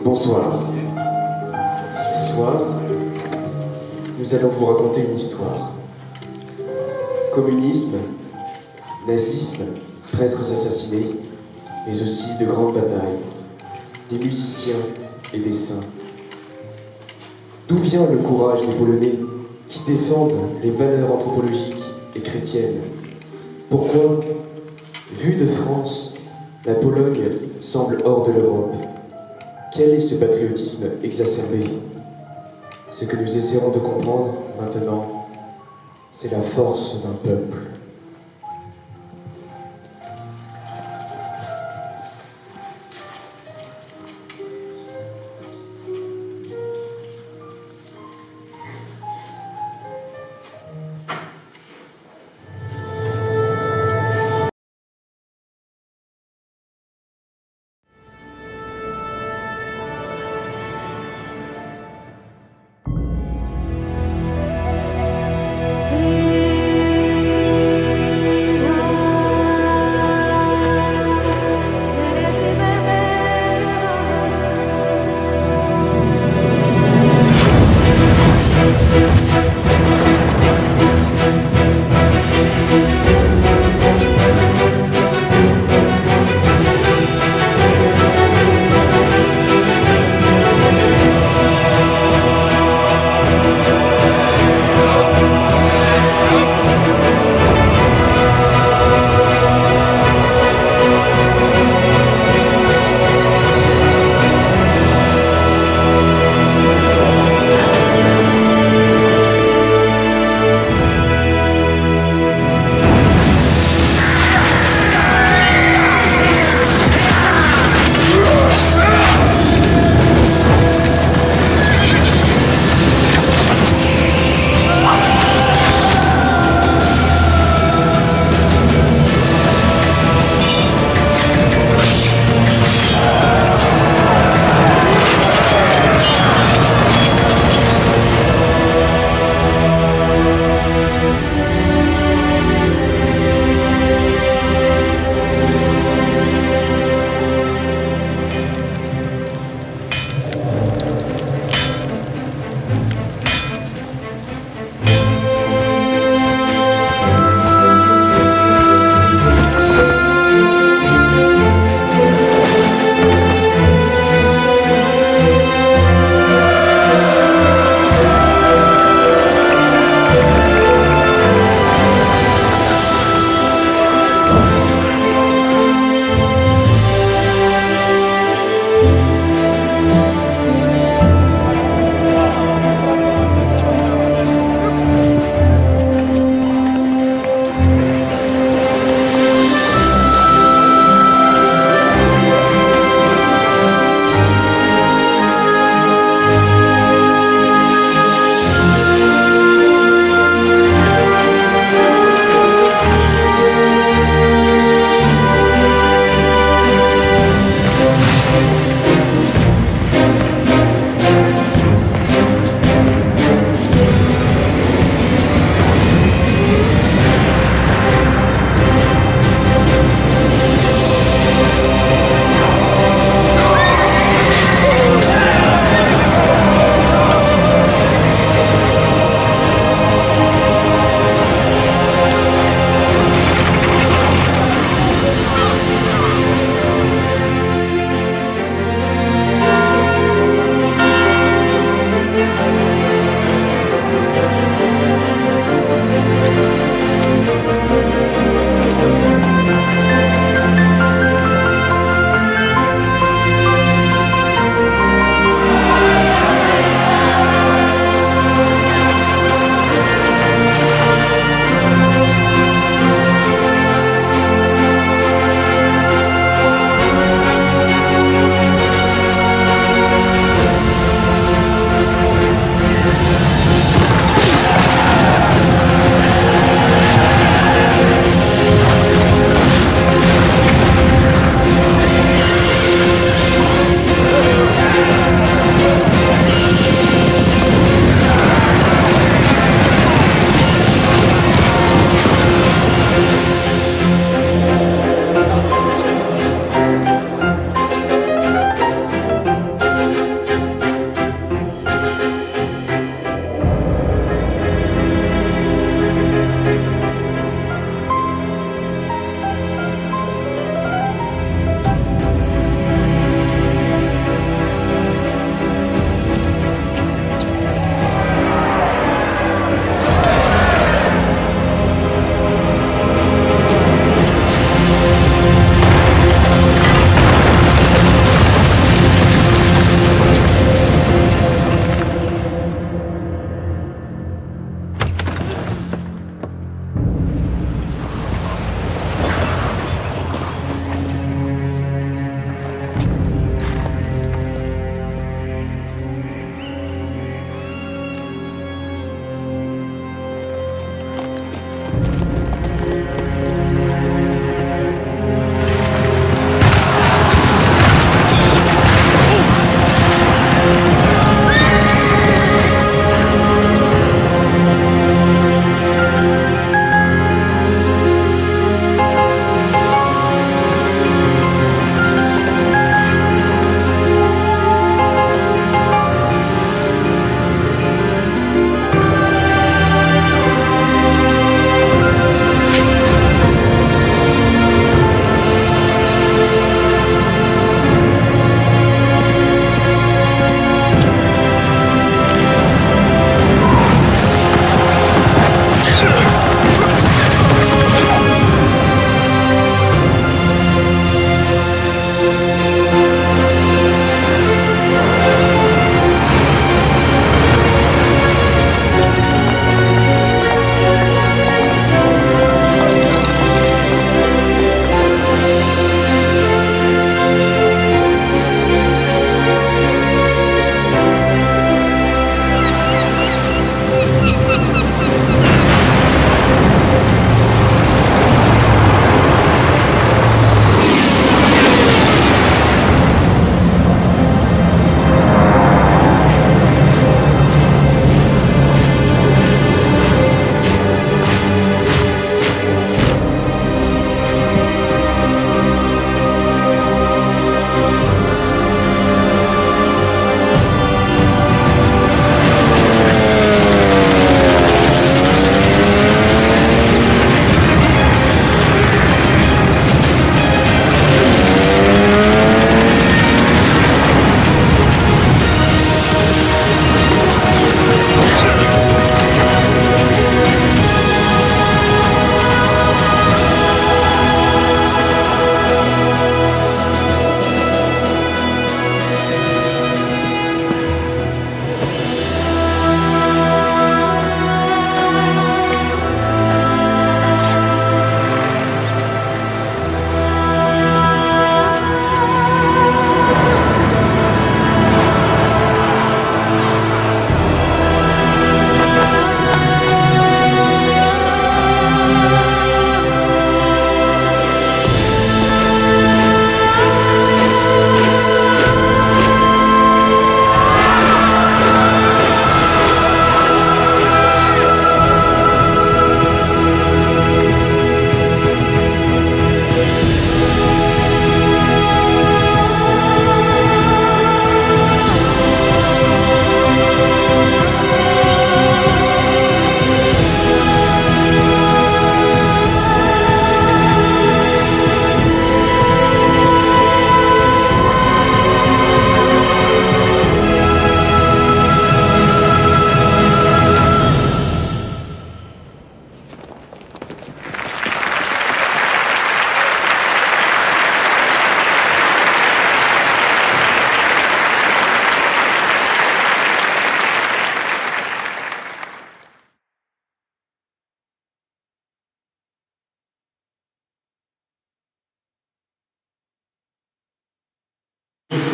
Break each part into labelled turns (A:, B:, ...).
A: Bonsoir. Ce soir, nous allons vous raconter une histoire. Communisme, nazisme, prêtres assassinés, mais aussi de grandes batailles, des musiciens et des saints. D'où vient le courage des Polonais qui défendent les valeurs anthropologiques et chrétiennes? Pourquoi, vue de France, la Pologne semble hors de l'Europe? Quel est ce patriotisme exacerbé? Ce que nous essaierons de comprendre maintenant, c'est la force d'un peuple.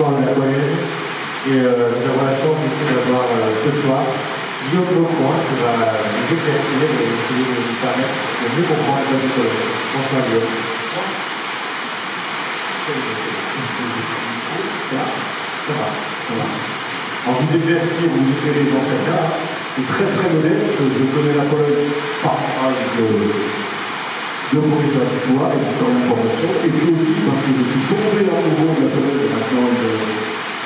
B: l'histoire de la Pologne. Et nous avons la chance du coup d'avoir ce soir Guillaume Lecoin qui va nous éclaircir et essayer de nous permettre de mieux comprendre la vie de Pologne. Bonsoir Guillaume.
C: Alors vous éclaircir, vous éclairez, j'en sais rien. C'est très très modeste. Je connais la Pologne par de professeur d'histoire et d'historien de formation, et puis aussi parce que je suis tombé amoureux de la Pologne maintenant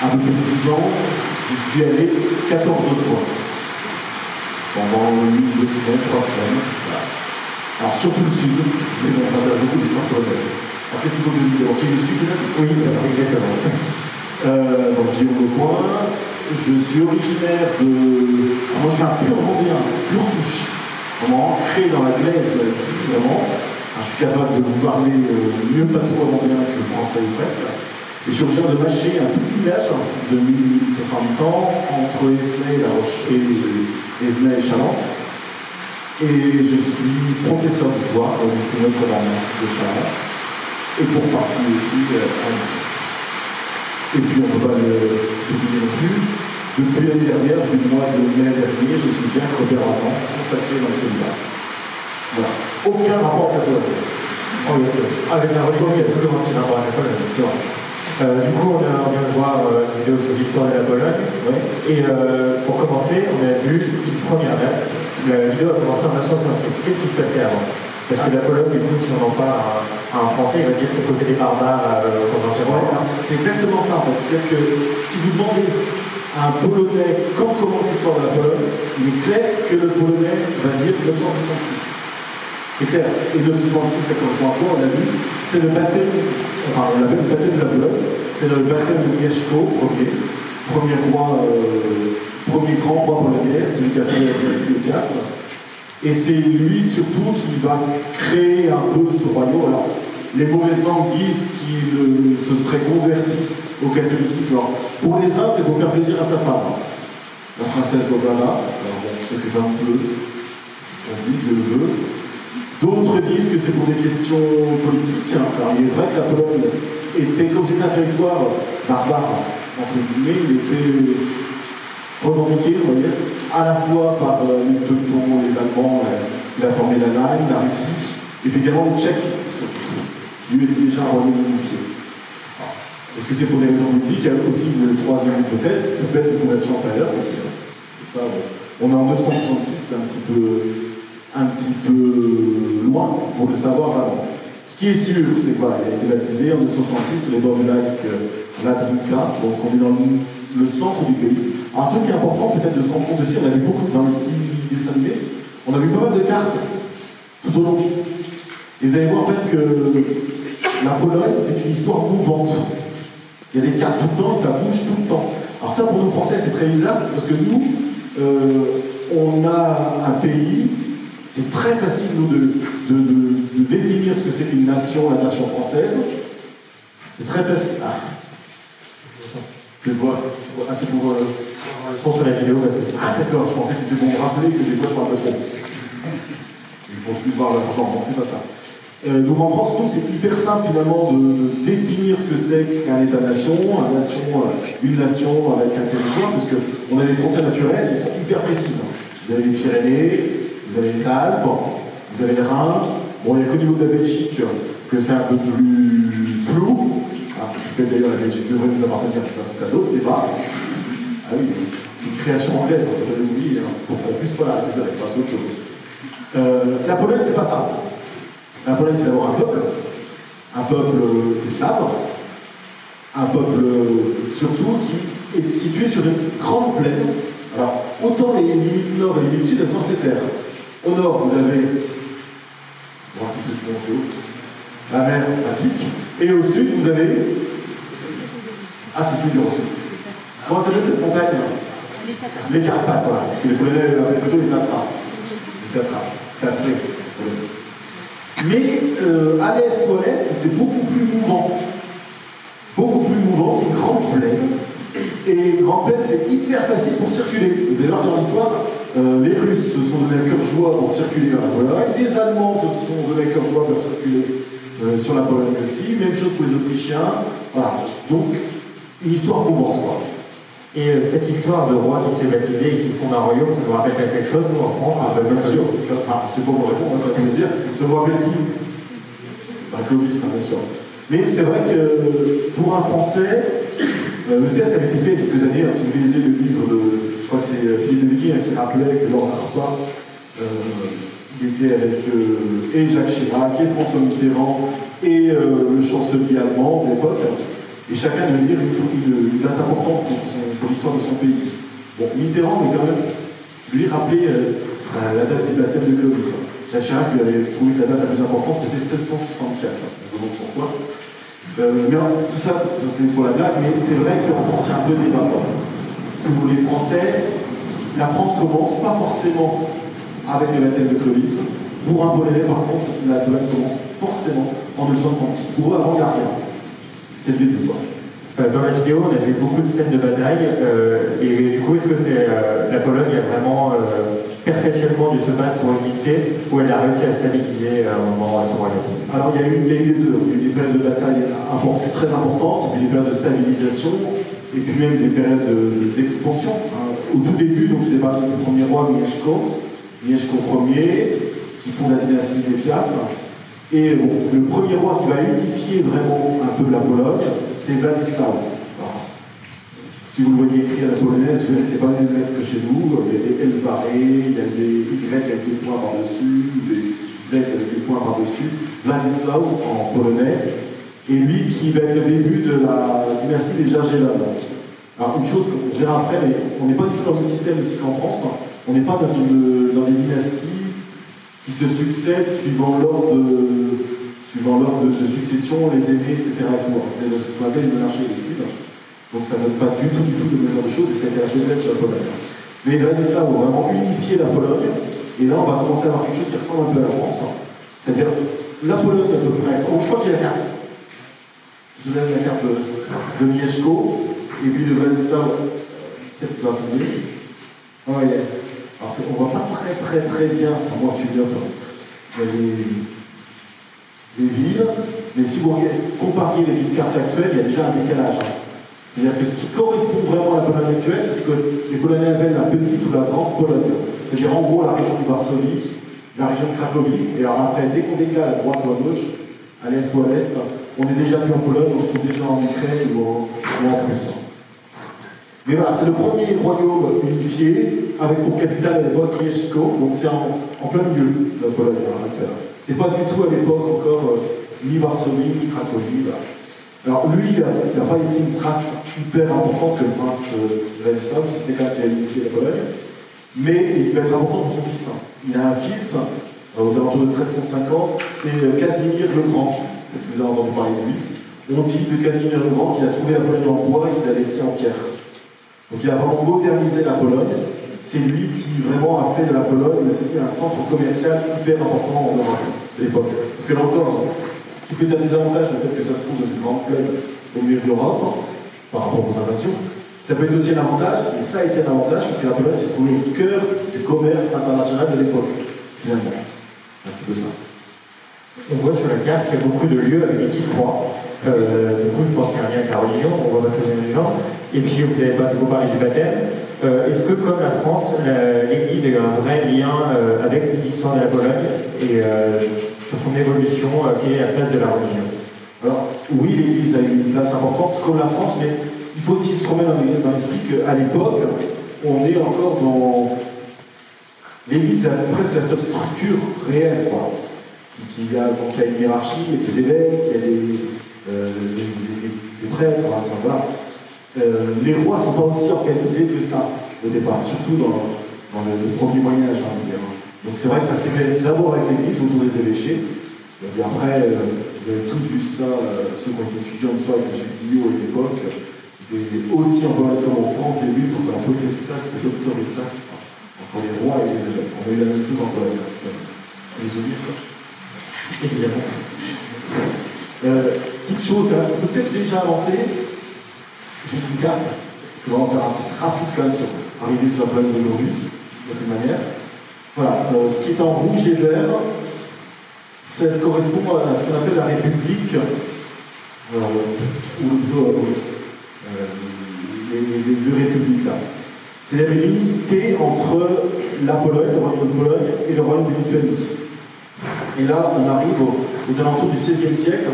C: un peu plus de 10 ans. Je suis allé 14 autres fois. Pendant une, 2 semaines, 3 semaines. Voilà. Alors surtout le sud, mais bon, ça m'intéresse beaucoup l'histoire polonaise. Alors qu'est-ce qu'il faut que je dise d'abord qui je suis peut-être?
B: Oui, exactement.
C: Donc Guillaume Lecoin, je suis originaire de... Alors, moi je suis un pur vendéen, pur souche. Vraiment ancré dans la glaise ici, vraiment. Alors, je suis capable de vous parler mieux patois vendéen que français ou presque. Et je suis originaire de Maché, un tout petit village de 1500 habitants, entre Esnay, La Roche et Esnay et Châlons. Et je suis professeur d'histoire au lycée Notre-Dame de Châlons. Et pour partie aussi à M6. Et puis on ne peut pas l'oublier non plus. Depuis l'année dernière, du mois de mai dernier, je suis bien Robert Armand, consacré dans le séminaire. Voilà. Aucun rapport avec la Pologne.
B: Oh, avec la religion, il y a toujours un petit rapport avec la Pologne, c'est vrai. Du coup, on vient de voir une vidéo sur l'histoire de la Pologne.
C: Ouais.
B: Et pour commencer, on a vu une première date. La vidéo a commencé en 1966. Qu'est-ce qui se passait avant? Parce que la Pologne, du coup, si on en parle à un Français, il va dire que c'est le côté des barbares
C: C'est exactement ça en fait. C'est-à-dire que si vous demandez à un Polonais quand commence l'histoire de la Pologne, il est clair que le Polonais va dire 1966. C'est clair. Et 1966, ça correspond à quoi? On l'a vu, c'est le baptême, enfin on l'appelle le baptême de la Pologne, c'est le baptême de Mieszko, premier roi, premier grand roi polonais, celui qui a fait la dynastie de Piast. Et c'est lui surtout qui va créer un peu ce royaume. Alors, les mauvaises langues disent qu'il se serait converti au catholicisme. Alors, pour les uns, c'est pour faire plaisir à sa femme, la princesse Bobana. Alors, bon, ça fait un peu ce qu'on dit, Dieu le veut. D'autres disent que c'est pour des questions politiques. Alors, il est vrai que la Pologne était, comme c'était un territoire barbare, entre guillemets, il était revendiqué, vous voyez, à la fois par les Teutons, les Allemands, il a formé l'Allemagne, la Russie, et puis également les Tchèques, qui lui était déjà un royaume unifié. Est-ce que c'est pour des raisons politiques? Il y a aussi une troisième hypothèse, c'est peut-être une conversion antérieure aussi. Et ça, on est en 966, c'est un petit peu loin pour le savoir avant. Ce qui est sûr, c'est quoi? Il a été baptisé en 1966 sur les bords du lac Ladrinka, donc on est dans le centre du pays. Un truc qui est important peut-être de se rendre compte aussi, on a vu beaucoup dans le petit dessin animé, on a vu pas mal de cartes tout au long. Et vous allez voir en fait que la Pologne, c'est une histoire mouvante. Il y a des cartes tout le temps, ça bouge tout le temps. Alors ça, pour nous Français, c'est très bizarre, c'est parce que nous, on a un pays, c'est très facile, nous, de définir ce que c'est qu'une nation, la nation française. C'est très facile. C'est pour
B: je pense sur la vidéo parce que c'est...
C: Ah d'accord, je pensais que c'était pour me rappeler que des fois je parle pas trop. Je continue de voir l'important, non, c'est pas ça. Donc en France, nous, c'est hyper simple finalement de définir ce que c'est qu'un État-nation, une nation avec un territoire, parce qu'on a des frontières naturelles qui sont hyper précises. Vous avez les Pyrénées, vous avez les Alpes, vous avez les Rhin. Bon, il n'y a qu'au niveau de la Belgique que c'est un peu plus flou. Peut-être d'ailleurs la Belgique devrait nous appartenir, ça c'est un autre débat. Ah oui, c'est une création anglaise, en fait, j'avais oublié, pour qu'on puisse pas la récupérer, c'est autre chose. La Pologne, c'est pas ça. La Pologne, c'est d'abord un peuple slave, un peuple surtout qui est situé sur une grande plaine. Alors, autant les limites nord et les limites sud, elles sont assez claires. Au nord, vous avez, voici plus de mon la mer Baltique, et au sud, vous avez... Ah, c'est plus dur au sud. Comment s'appelle cette montagne? Les Carpates, voilà. Les Polonais appellent plutôt les Tatras. Les Tatras. Mais à l'est ou à l'est, c'est beaucoup plus mouvant. Beaucoup plus mouvant, c'est une grande plaine. Et une grande plaine, c'est hyper facile pour circuler. Vous allez voir dans l'histoire, les Russes se sont donnés à cœur joie pour circuler vers la Pologne. Les Allemands se sont donnés à cœur joie pour circuler sur la Pologne aussi. Même chose pour les Autrichiens. Voilà. Donc, une histoire mouvante, quoi.
B: Et cette histoire de roi qui se fait baptiser et qui fonde un royaume, ça vous rappelle quelque chose, nous, en France?
C: Bien sûr, c'est pas pour répondre, ça veut dire, ça vous rappelle qui? Clovis, bien sûr. Mais c'est vrai que pour un Français, le test avait été fait il y a quelques années. Si vous lisez le livre de, je crois que c'est Philippe de Villiers qui rappelait que lors d'un repas, il était avec et Jacques Chirac, et François Mitterrand, et le chancelier allemand de l'époque. Et chacun devait dire une date importante pour l'histoire de son pays. Bon, Mitterrand avait quand même, lui, rappelé la date du baptême de Clovis. Jacques Chirac lui avait trouvé que la date la plus importante, c'était 1664. Je vous demande pourquoi. Mais tout ça, c'est pour la blague, mais c'est vrai qu'en France, il y a un peu de débat. Pour les Français, la France commence pas forcément avec le baptême de Clovis. Pour un Polonais, par contre, la Pologne commence forcément en 1966. Pour eux, avant, il n'y a rien. C'est le début, quoi.
B: Dans la vidéo, on a vu beaucoup de scènes de bataille, et du coup, est-ce que c'est la Pologne a vraiment perpétuellement dû se battre pour exister, ou elle a réussi à stabiliser à un moment son royaume?
C: Alors, il y a eu les deux. Il y a eu des périodes de bataille très importantes, puis des périodes de stabilisation, et puis même des périodes d'expansion. Au tout début, donc, je vous ai parlé du premier roi, Mieszko Ier, qui fonde la dynastie des Piastres. Et bon, le premier roi qui va unifier vraiment un peu la Pologne, c'est Władysław. Si vous le voyez écrit à la polonaise, vous ne connaissez pas les mêmes lettres que chez nous. Il y a des L barrés, il y a des Y avec des points par-dessus, des Z avec des points par-dessus. Władysław en polonais. Et lui qui va être le début de la dynastie des Jagiellons. Alors une chose qu'on verra après, mais on n'est pas du tout dans le système aussi qu'en France. On n'est pas dans des dynasties qui se succèdent suivant l'ordre de succession, les aînés, etc. Et tout. C'est ce qu'on appelle une monarchie élective. Donc ça ne donne pas du tout le même genre de choses, et c'est la faiblesse de la Pologne. Mais Władysław a vraiment unifié la Pologne, et là on va commencer à avoir quelque chose qui ressemble un peu à la France. C'est-à-dire la Pologne à peu près. Oh, je crois qu'il y a la carte. Je vous donne la carte de Mieszko, et puis de Władysław, c'est la fournée. Oh, yeah. Alors on ne voit pas très bien comment tu viens les villes, mais si vous compariez les villes cartes actuelles, il y a déjà un décalage. C'est-à-dire que ce qui correspond vraiment à la Pologne actuelle, c'est ce que les Polonais appellent la petite ou la grande Pologne. C'est-à-dire en gros la région de Varsovie, la région de Cracovie, et alors après, dès qu'on décale à droite ou à gauche, à l'est ou à l'est, on est déjà plus en Pologne, on se trouve déjà en Ukraine ou en Russe. Mais voilà, c'est le premier royaume unifié, avec pour capitale à l'époque Mieszko, donc c'est en plein milieu de la Pologne actuelle. C'est pas du tout à l'époque encore ni Varsovie, ni Cracovie. Voilà. Alors lui, il n'a pas laissé une trace hyper importante que le prince Władysław, si ce n'est pas qu'il a unifié la Pologne, mais il va être important pour son fils. Il a un fils, aux alentours de 1350, c'est Casimir le Grand. Peut-être que vous avez entendu parler de lui. On dit de Casimir le Grand qu'il a trouvé la Pologne en bois et qu'il l'a laissé en pierre. Donc il a vraiment modernisé la Pologne. C'est lui qui vraiment a fait de la Pologne aussi un centre commercial hyper important en Europe de l'époque. Parce que là encore, ce qui peut être un désavantage, le fait que ça se trouve dans une grande plaine au milieu de l'Europe, par rapport aux invasions, ça peut être aussi un avantage, et ça a été un avantage, parce que la Pologne s'est trouvée au cœur du commerce international de l'époque, finalement. Un petit peu ça.
B: On voit sur la carte qu'il y a beaucoup de lieux avec des petites croix. Du coup, je pense qu'il y a un lien avec la religion, on voit pas très bien les gens. Et puis, vous avez pas beaucoup parlé du baptême. Est-ce que, comme la France, l'Église a eu un vrai lien avec l'histoire de la Pologne et sur son évolution, quelle est la place de la religion?
C: Alors, oui, l'Église a eu une place importante, comme la France, mais il faut aussi se remettre dans l'esprit qu'à l'époque, on est encore dans... L'Église, c'est presque la seule structure réelle, quoi. Il y a une hiérarchie, il y a des évêques, il y a des prêtres, voilà. Les rois ne sont pas aussi organisés que ça, au départ, surtout dans le premier Moyen-Âge, on va dire. Donc c'est vrai que ça s'est fait d'abord avec l'Église, autour des évêchés, et puis après, vous avez tous vu ça, ceux qui ont été étudiants en histoire avec M. Guillot à l'époque, et aussi en Pologne comme en France, des luttes entre la potestas et l'autoritas, entre les rois et les évêques. On a eu la même chose en Pologne. C'est les souvenirs, quoi. Évidemment. Petite chose qui peut peut-être déjà avancé, juste une carte, on va en faire un truc rapide quand même sur arriver sur la planète d'aujourd'hui, de toute manière. Voilà, ce qui est en rouge et vert, ça correspond à ce qu'on appelle la République, ou plutôt les deux républiques là. C'est-à-dire une unité entre la Pologne, le royaume de Pologne, et le royaume de Lituanie. Et là, on arrive aux alentours du XVIe siècle,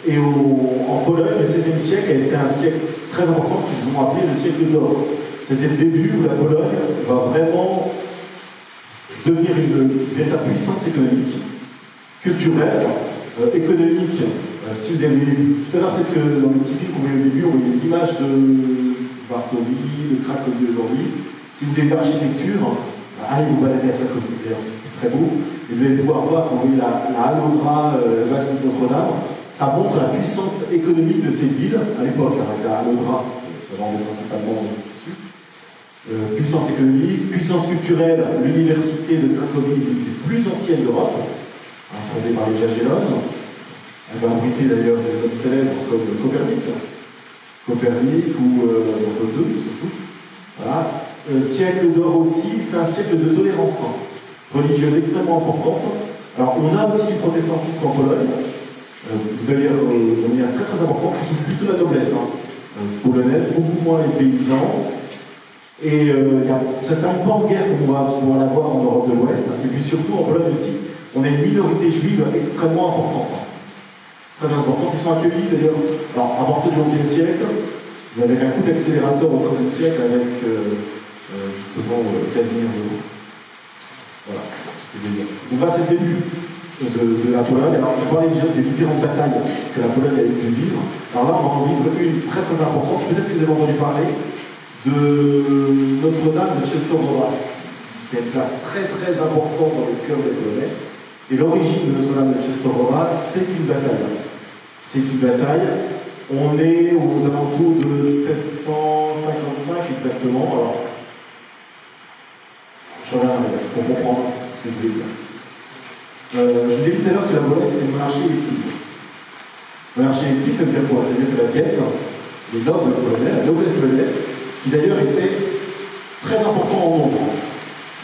C: et en Pologne, le XVIe siècle a été un siècle très important qu'ils ont appelé le siècle d'or. C'était le début où la Pologne va vraiment devenir une véritable puissance économique, culturelle, économique. Si vous avez vu tout à l'heure, peut-être que dans le petit film qu'on voyait au début, on voyait des images de Varsovie, de Cracovie aujourd'hui. Si vous avez l'architecture, allez vous balader à Cracovie, c'est très beau. Et vous allez pouvoir voir quand vous voyez la Halodra, la basilique Notre-Dame, ça montre la puissance économique de ces villes à l'époque, avec la Halodra, ça vendait principalement ici. Puissance économique, puissance culturelle, l'université de Cracovie est l'une des plus anciennes d'Europe, fondée par les Jagellonnes. Elle va abriter d'ailleurs des hommes célèbres comme Copernic ou Jean-Paul II surtout. Voilà. Siècle d'or aussi, c'est un siècle de tolérance religieuse extrêmement importante. Alors on a aussi du protestantisme en Pologne, d'ailleurs de manière très très importante, qui touche plutôt la noblesse polonaise, beaucoup moins les paysans. Et ça ne se termine pas en guerre comme on va pouvoir l'avoir en Europe de l'Ouest. Et puis surtout en Pologne aussi, on a une minorité juive extrêmement importante. Très importante. Ils sont accueillis d'ailleurs à partir du XIe siècle, avec un coup d'accélérateur au XIIIe siècle avec justement Casimir II. Voilà ce que je veux dire. Donc là c'est le début de la Pologne. Alors on parlait déjà des différentes batailles que la Pologne a pu vivre. Alors là on va en vivre une très très importante. Peut-être que vous avez entendu parler de Notre-Dame de Częstochowa, qui a une place très très importante dans le cœur des Polonais. Et l'origine de Notre-Dame de Częstochowa, c'est une bataille. C'est une bataille. On est aux alentours de 1655 exactement. Alors, je reviens pour comprendre ce que je voulais dire. Je vous ai dit tout à l'heure que la Pologne, c'est une monarchie élective. Monarchie élective, ça veut dire quoi? Ça veut dire que la diète, les nobles polonais, la noblesse polonaise, qui d'ailleurs était très important en nombre.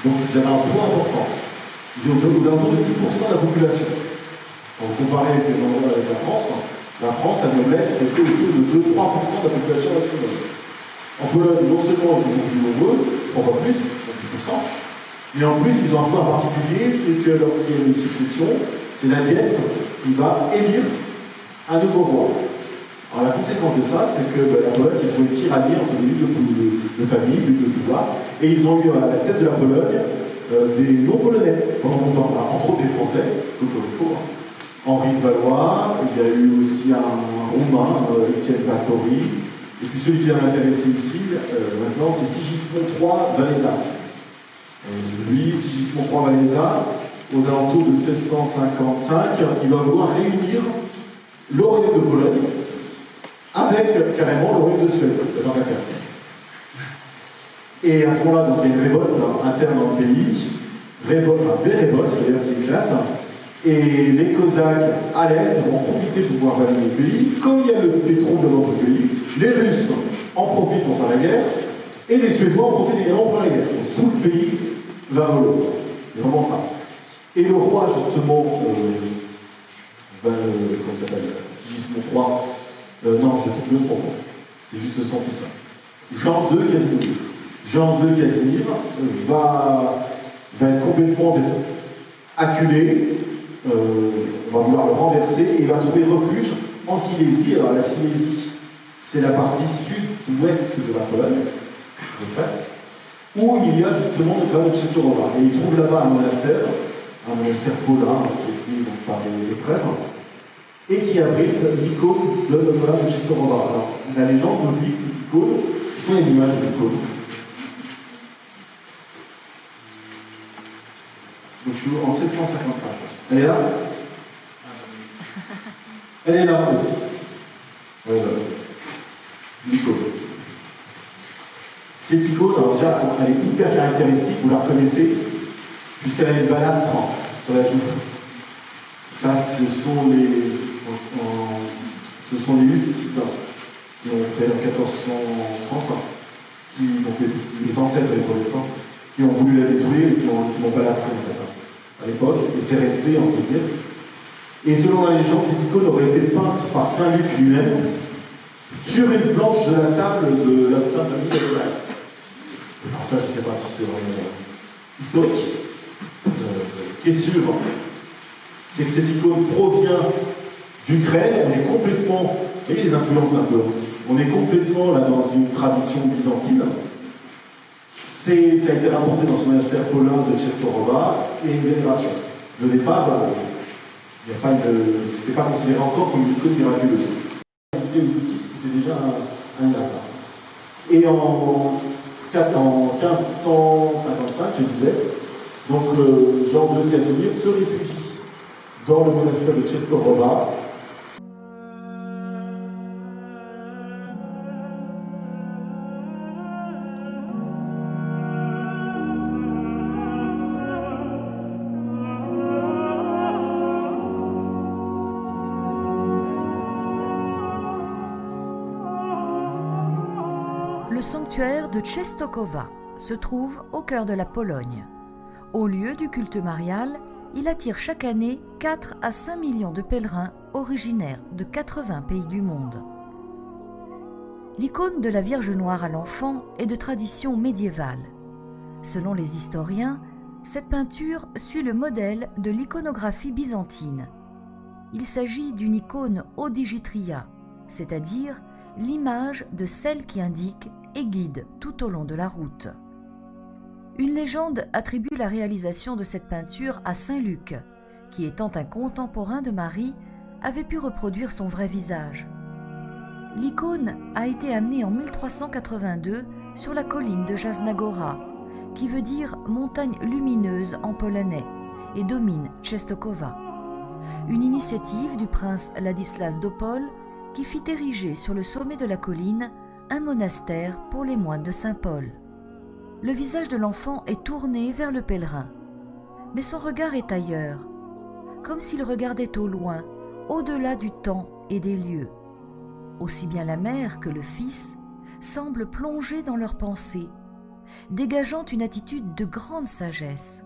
C: Donc ils avaient un poids important. Ils étaient aux alentours de 10% de la population. Quand vous comparez avec les endroits avec la France, la noblesse, c'était autour de 2-3% de la population maximum. En Pologne, non seulement ils sont beaucoup plus nombreux, 3 fois plus, ils sont 10%, mais en plus, ils ont un point particulier, c'est que lorsqu'il y a une succession, c'est la diète qui va élire un nouveau roi. Alors la conséquence de ça, c'est que la Pologne s'est trouvée tiraillée entre des luttes de famille, luttes de pouvoir, et ils ont eu à la tête de la Pologne des non-polonais pendant longtemps, entre autres des Français, Cocorico, Henri de Valois, il y a eu aussi un Roumain, Étienne Báthory, et puis celui qui va m'intéresser ici, maintenant, c'est Sigismond III Valéza. Lui, Sigismond III Valéza, aux alentours de 1655, il va vouloir réunir le royaume de Pologne avec carrément le royaume de Suède, tant qu'à faire. Et à ce moment-là, donc, il y a une révolte interne dans le pays, des révoltes d'ailleurs qui éclatent, et les Cosaques à l'est vont en profiter pour pouvoir valider le pays. Comme il y a le pétrole dans notre pays, les Russes en profitent pour faire la guerre, et les Suédois en profitent également pour faire la guerre. Donc tout le pays va voler. C'est vraiment ça. Et le roi, justement, comment il s'appelle, Sigismond III, non, je trouve le propos. C'est juste son fils. Jean II Casimir. Jean II Casimir va être complètement acculé, on va vouloir le renverser, et il va trouver refuge en Silésie. Alors la Silésie, c'est la partie sud-ouest de la Pologne, où il y a justement Notre-Dame de Częstochowa. Et il trouve là-bas un monastère paulin, qui est tenu par les frères, et qui abrite l'icône de Notre-Dame de Częstochowa. Alors, la légende nous dit que cette icône, il y a une image de l'icône. Donc je suis en 1655. Elle est là? Elle est là aussi. Voilà. L'icône. Cette icône, alors déjà, elle est hyper caractéristique, vous la reconnaissez, puisqu'elle a une balafre sur la joue. Ça, ce sont les Hussites qui ont fait en 1430, donc les ancêtres des protestants, qui ont voulu la détruire et qui n'ont pas la fait en fait, à l'époque, et c'est resté en souvenir. Et selon la légende, cette icône aurait été peinte par Saint Luc lui-même, sur une planche de la table de la Sainte Famille d'Élisabeth. Alors ça, je ne sais pas si c'est vraiment historique. Ce qui est sûr, c'est que cette icône provient d'Ukraine. On est complètement, vous voyez les influences un peu, on est complètement là dans une tradition byzantine. Ça a été rapporté dans ce monastère paulin de Czestochowa et une vénération. Le départ, c'est pas considéré encore comme une icône miraculeuse. C'était le site qui était déjà un miracle. Et en 1555, je disais, donc Jean de Casimir se réfugie dans le monastère de Czestochowa.
D: Le sanctuaire de Czestochowa se trouve au cœur de la Pologne. Au lieu du culte marial, il attire chaque année 4 à 5 millions de pèlerins originaires de 80 pays du monde. L'icône de la Vierge Noire à l'enfant est de tradition médiévale. Selon les historiens, cette peinture suit le modèle de l'iconographie byzantine. Il s'agit d'une icône odigitria, c'est-à-dire l'image de celle qui indique et guide tout au long de la route. Une légende attribue la réalisation de cette peinture à saint Luc, qui étant un contemporain de Marie, avait pu reproduire son vrai visage. L'icône a été amenée en 1382 sur la colline de Jasna-Góra, qui veut dire montagne lumineuse en polonais, et domine Czestochowa. Une initiative du prince Ladislas d'Opole qui fit ériger sur le sommet de la colline un monastère pour les moines de Saint-Paul. Le visage de l'enfant est tourné vers le pèlerin, mais son regard est ailleurs, comme s'il regardait au loin, au-delà du temps et des lieux. Aussi bien la mère que le fils semblent plongés dans leurs pensées, dégageant une attitude de grande sagesse.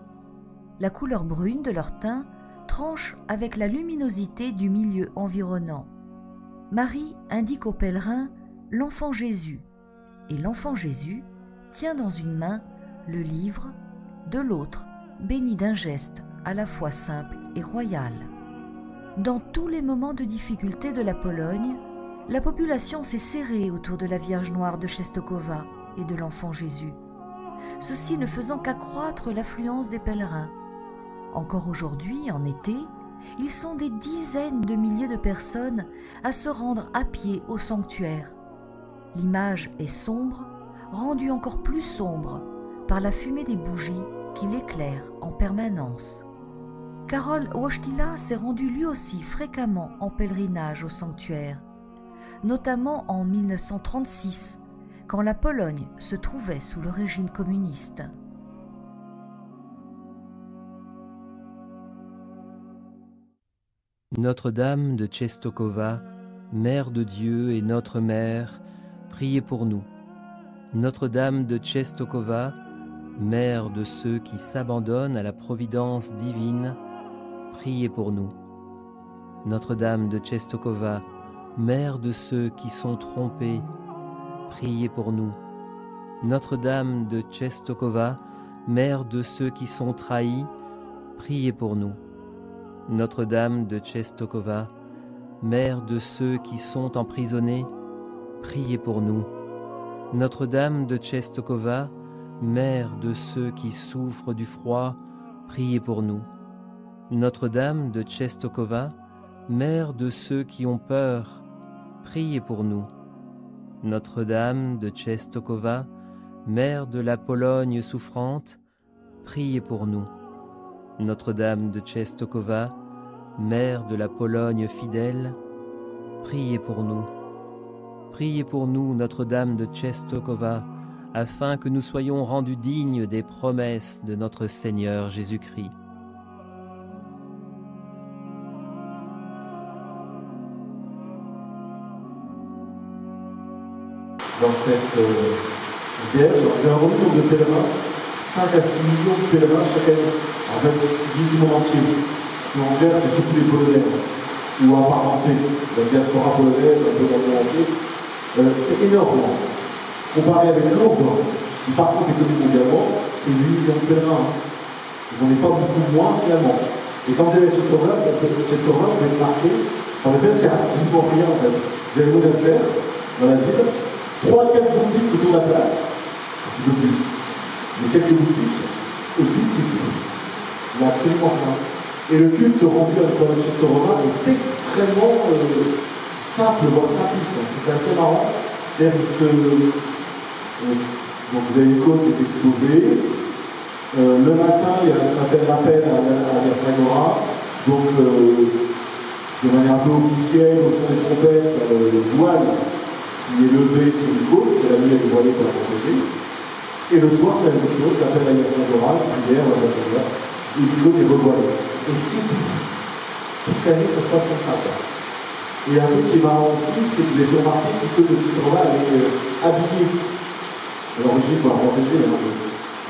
D: La couleur brune de leur teint tranche avec la luminosité du milieu environnant. Marie indique au pèlerin l'enfant Jésus, et l'enfant Jésus tient dans une main le livre, de l'autre béni d'un geste à la fois simple et royal. Dans tous les moments de difficulté de la Pologne, la population s'est serrée autour de la Vierge Noire de Czestochowa et de l'enfant Jésus, ceci ne faisant qu'accroître l'affluence des pèlerins. Encore aujourd'hui, en été, ils sont des dizaines de milliers de personnes à se rendre à pied au sanctuaire. L'image est sombre, rendue encore plus sombre par la fumée des bougies qui l'éclairent en permanence. Karol Wojtyła s'est rendu lui aussi fréquemment en pèlerinage au sanctuaire, notamment en 1936, quand la Pologne se trouvait sous le régime communiste.
E: Notre-Dame de Czestochowa, Mère de Dieu et notre Mère, priez pour nous. Notre-Dame de Czestochowa, Mère de ceux qui s'abandonnent à la providence divine, priez pour nous. Notre-Dame de Czestochowa, Mère de ceux qui sont trompés, priez pour nous. Notre-Dame de Czestochowa, Mère de ceux qui sont trahis, priez pour nous. Notre-Dame de Czestochowa, Mère de ceux qui sont emprisonnés, priez pour nous. Notre-Dame de Czestochowa, Mère de ceux qui souffrent du froid, priez pour nous. Notre-Dame de Czestochowa, Mère de ceux qui ont peur, priez pour nous. Notre-Dame de Czestochowa, Mère de la Pologne souffrante, priez pour nous. Notre-Dame de Czestochowa, Mère de la Pologne fidèle, priez pour nous. Priez pour nous, Notre-Dame de Czestochowa, afin que nous soyons rendus dignes des promesses de notre Seigneur Jésus-Christ.
C: Dans cette Vierge, on a un grand nombre de pèlerins, 5 à 6 millions de pèlerins chaque année, en fait, du monde entier. Souvent clair, c'est surtout les Polonais, ou en parenté, la diaspora polonaise, un peu dans le monde entier, C'est énorme. Comparé avec Lourdes, qui par contre est connu mondialement, c'est 8 millions de pèlerins. Donc on n'est pas beaucoup moins finalement. Et quand vous allez à Częstochowa, vous êtes marqué par le fait qu'il n'y a absolument rien en fait. Vous avez le monastère dans la ville, 3-4 boutiques autour de la place, un petit peu plus, mais quelques boutiques, et puis c'est tout. Il n'y a absolument rien. Et le culte rendu à Notre-Dame de Częstochowa est extrêmement simple, voire simpliste. C'est assez marrant. Donc vous avez une côte qui est exposée. Le matin, il y a ce qu'on appelle l'appel à la Snagora. Donc, de manière un peu officielle, au son des trompettes, il y a le voile qui est levé sur une côte, c'est la nuit est voilée pour la protéger. Et le soir, c'est la même chose, l'appel à la Snagora, la prière, la Snagora, et une côte est revoilée. Et c'est tout. Toute l'année, ça se passe comme ça. Quoi. Et un truc qui est marrant aussi, c'est que vous avez remarqué que le de Częstochowa est habillé. À l'origine, pour la protéger,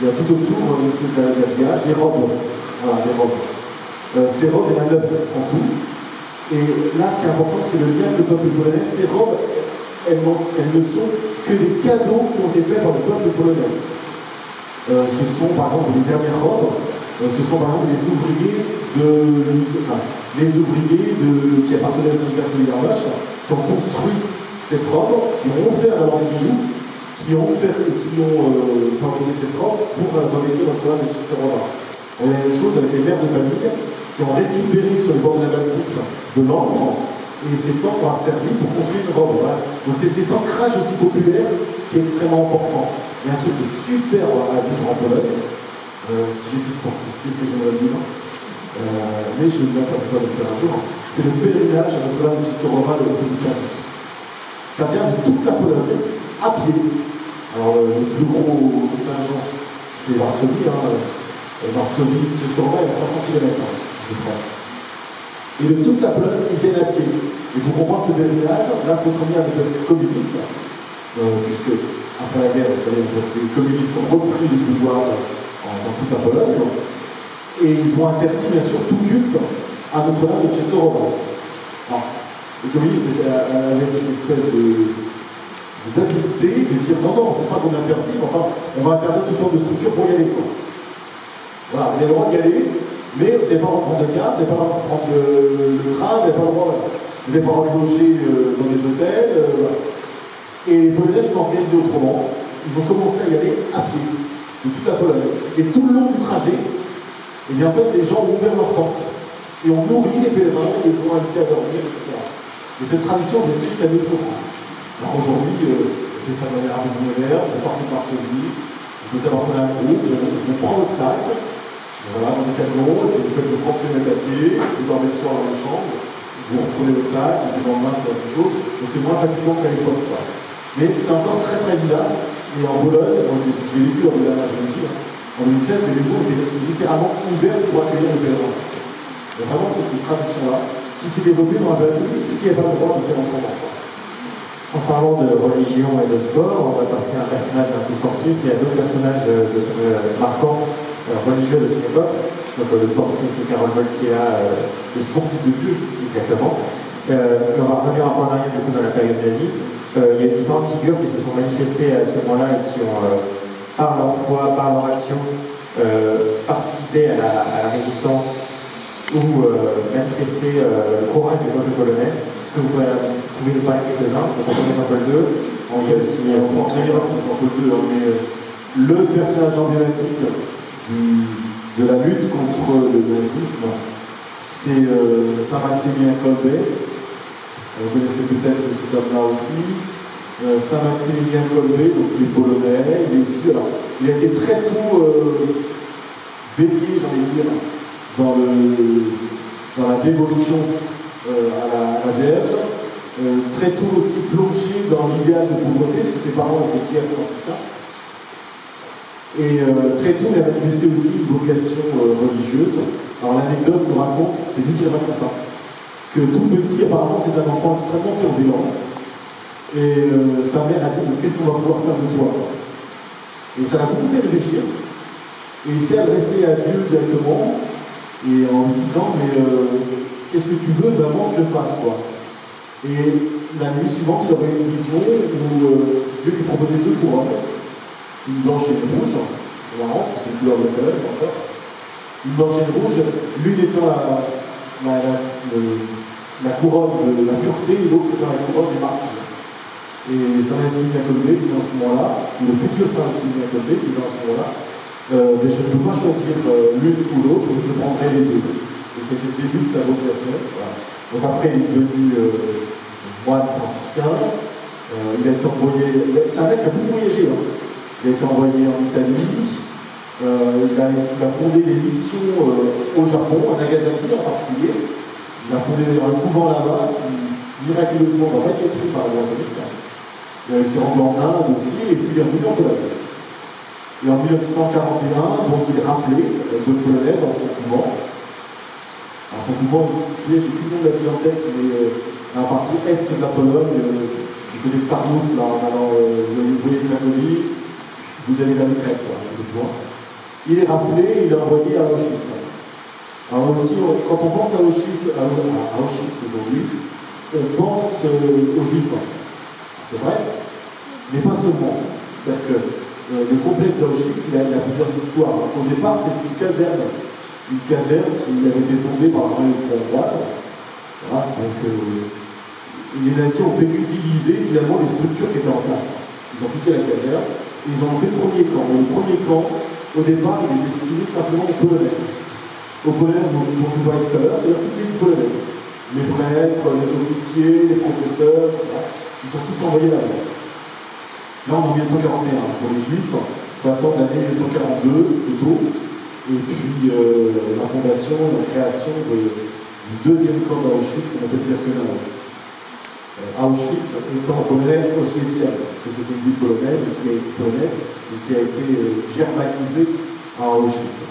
C: il y a tout autour une espèce d'habillage, des robes. Voilà, des robes. Ces robes, il y en a 9 en tout. Et là, ce qui est important, c'est le lien avec le peuple polonais. Ces robes, elles ne sont que des cadeaux qui ont été faits par le peuple polonais. Ce sont, par exemple, les dernières robes, ce sont, par exemple, les ouvriers qui appartenaient à l'université de Garmache, qui ont construit cette robe, qui ont offert à leurs bijoux, qui ont fabriqué cette robe pour revêtir Notre-Dame de Częstochowa. On a la même chose avec les mères de famille qui ont récupéré sur les bords de la Baltique de l'encre, et cet encre a servi pour construire une robe. Voilà. Donc c'est cet ancrage aussi populaire qui est extrêmement important. Il y a un truc qui est super à vivre en Pologne. Si j'étais sportif, qu'est-ce que j'aimerais vivre mais je ne m'attends pas de le faire un jour. C'est le pèlerinage à Notre-Dame de Częstochowa le 15 août. Ça vient de toute la Pologne, à pied. Alors, le plus gros contingent, c'est Varsovie. Varsovie, Częstochowa, il y a 300 km, je crois. Et de toute la Pologne, ils viennent à pied. Et pour comprendre ce pèlerinage, là, il faut se revenir avec les communistes, puisque, après la guerre, vous savez, les communistes ont repris le pouvoir dans toute la Pologne. Et ils ont interdit, bien sûr, tout culte à Notre-Dame de Częstochowa. Les communistes avaient cette espèce d'habileté de dire non, c'est pas qu'on interdit, mais enfin, on va interdire toutes sortes de structures pour y aller. Quoi. Voilà, vous avez le droit d'y aller, mais vous n'avez pas le droit de prendre de carte, vous n'avez pas le droit de prendre le train, vous n'avez pas le droit de loger dans des hôtels. Voilà. Et les Polonais se sont organisés autrement. Ils ont commencé à y aller à pied, de toute la Pologne. Et tout le long du trajet, et bien en fait, les gens ont ouvert leurs portes et ont nourri les pèlerins, et les ont invités à dormir, etc. Et cette tradition est restée jusqu'à nos jours. Alors aujourd'hui, on fait ça de manière un peu moderne, on part de Varsovie, vous appartenez à un groupe, on prend votre sac, voilà, dans des camions, et puis vous faites le 30 km à pied, vous dormez le soir dans la chambre, vous reprenez votre sac, et puis le lendemain, c'est la même chose, donc c'est moins fatigant qu'à l'époque. Mais c'est encore très très vivace, et en Bologne, j'ai vécu dans les dernières années, en 2016, les maisons étaient littéralement ouvertes pour accueillir les pèlerins. Donc vraiment, c'est une tradition-là qui s'est développée dans la période parce qu'il n'y avait pas le droit de faire autrement.
B: En parlant de religion et de sport, on va passer à un personnage un peu sportif. Il y a d'autres personnages marquants, religieux de cette époque. Donc le sportif, c'est Karol Wojtyła, le sportif de Dieu, exactement. On va revenir un peu en arrière du coup dans la période nazie. Il y a différentes figures qui se sont manifestées à ce moment-là et qui ont, par leur foi, par leur action, participé à la résistance ou manifesté le courage du peuple polonais. Est-ce que vous pouvez nous parler quelques-uns? Donc on connaît Jean-Paul II, il y a aussi
C: Jean-Paul II, mais le personnage emblématique de la lutte contre le nazisme, c'est Saint-Maximilien Kolbe. Vous connaissez peut-être ce homme-là aussi. Saint-Maximilien Kolbe, donc il est polonais, il est issu. Alors, il a été très tôt baigné, j'ai envie de dire, dans la dévotion à la Vierge, très tôt aussi plongé dans l'idéal de pauvreté, parce que ses parents étaient tiers franciscains. Et très tôt, il a manifesté aussi une vocation religieuse. Alors l'anecdote nous raconte, c'est lui qui raconte ça, que tout petit, apparemment, c'est un enfant extrêmement turbulent. Et sa mère a dit, qu'est-ce qu'on va pouvoir faire de toi? Et ça l'a beaucoup fait réfléchir. Et il s'est adressé à Dieu directement, et en lui disant, mais qu'est-ce que tu veux vraiment que je fasse, quoi? Et la nuit suivante, il aurait eu une vision où Dieu lui proposait deux couronnes, une blanche et une rouge, on va rentrer, c'est une couleur de colère encore. Une blanche et une rouge, l'une étant la couronne de la pureté et l'autre étant la couronne du martyr. Et Saint Maximilien Kolbe disait à ce moment-là, ou le futur Saint Maximilien Kolbe disait à ce moment-là, mais je ne peux pas choisir l'une ou l'autre, je prendrai les deux. Et c'était le début de sa vocation. Voilà. Donc après, il est devenu moine franciscain. Il a été envoyé. C'est un mec qui a beaucoup voyagé. Hein. Il a été envoyé en Italie. Il a fondé des missions au Japon, à Nagasaki en particulier. Il a fondé un couvent là-bas qui, miraculeusement, n'a pas été détruit par la guerre atomique. Il s'est rendu en Inde aussi, et puis il est revenu en Pologne. Et en 1941, donc il est rappelé de Polonais dans son couvent. Alors son couvent est situé, j'ai plus le nom de la ville en tête, mais dans la partie est de la Pologne, du côté de Tarnów, là, en allant, vous voyez Cracovie, vous avez la Ukraine, quoi, il est rappelé, il est envoyé à Auschwitz. Alors aussi, quand on pense à Auschwitz aujourd'hui, on pense aux Juifs. C'est vrai, mais pas seulement. C'est-à-dire que le complexe d'Auschwitz, il a plusieurs histoires. Au départ, c'est une caserne qui avait été fondée par l'armée stalinoise. Voilà, donc les nazis ont fait qu'utiliser finalement les structures qui étaient en place. Ils ont piqué la caserne, et ils en ont fait le premier camp. Et le premier camp, au départ, il est destiné simplement aux Polonais. Aux Polonais dont je vous parlais tout à l'heure, c'est-à-dire toutes les villes polonaises. Les prêtres, les officiers, les professeurs, voilà, ils sont tous envoyés là-bas. Là, on est en 1941. Pour les Juifs, il faut attendre l'année 1942, plutôt, et puis la fondation, la création du deuxième camp d'Auschwitz, qu'on appelle Birkenau. Auschwitz étant polonais auschwitzien, parce que c'est une ville polonaise, et qui a été germanisée à Auschwitz.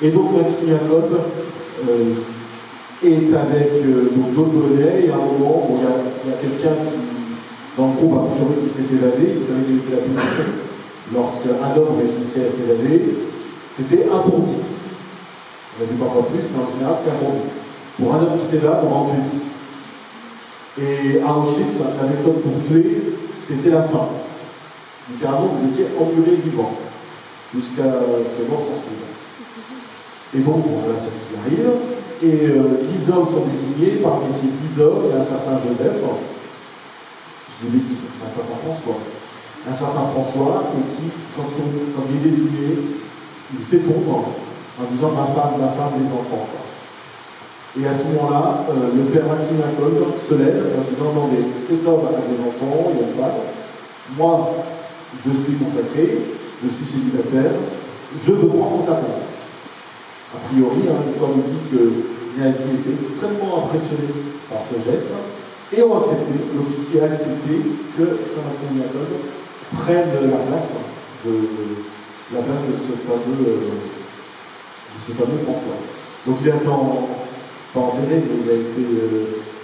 C: Et donc Maximilien Kolbe est avec d'autres Polonais, et à un moment, il y a quelqu'un dans le groupe, a priori, qui s'est évadé, vous savez quelle était la punition lorsqu'un homme réussissait à s'évader, c'était 1 pour 10. On a vu parfois plus, mais en général, c'était 1 pour 10. Pour un homme qui s'évade, on en tue 10. Et à Auschwitz, la méthode pour tuer, c'était la faim. Littéralement, vous étiez emmuré vivant, jusqu'à ce que mort s'en souvienne. Et donc, voilà, c'est ce qui arrive. Et 10 hommes sont désignés. Parmi ces 10 hommes, il y a un certain Joseph. Je l'ai dit, c'est un certain François. Un certain François, et qui, quand il est désigné, il s'effondre en disant ma femme, les enfants. Quoi. Et à ce moment-là, le père Maximilien Kolbe se lève en disant non, mais cet homme a des enfants, il a une femme. Moi, je suis consacré, je suis célibataire, je veux prendre sa place. A priori, l'histoire nous dit que les nazis étaient extrêmement impressionnés par ce geste et ont accepté, l'officier a accepté que Saint-Maximilien Kolbe prenne la place de ce fameux François. Donc il a été pas enterré, mais il a été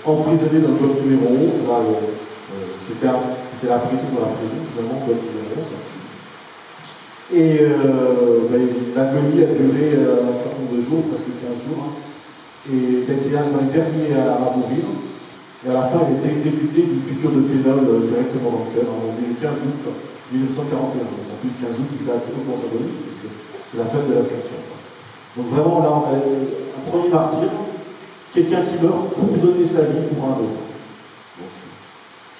C: emprisonné dans le bloc numéro 11. C'était la prison dans la prison, finalement, bloc numéro 11. Et l'agonie a duré un certain nombre de jours, presque 15 jours. Et il a été un des derniers à mourir. Et à la fin, il a été exécuté d'une piqûre de phénol directement dans le cœur, le 15 août 1941. En plus, 15 août, il date hautement symbolique, parce que c'est la fête de l'Ascension. Donc vraiment, là, on a un premier martyr, quelqu'un qui meurt pour donner sa vie pour un autre.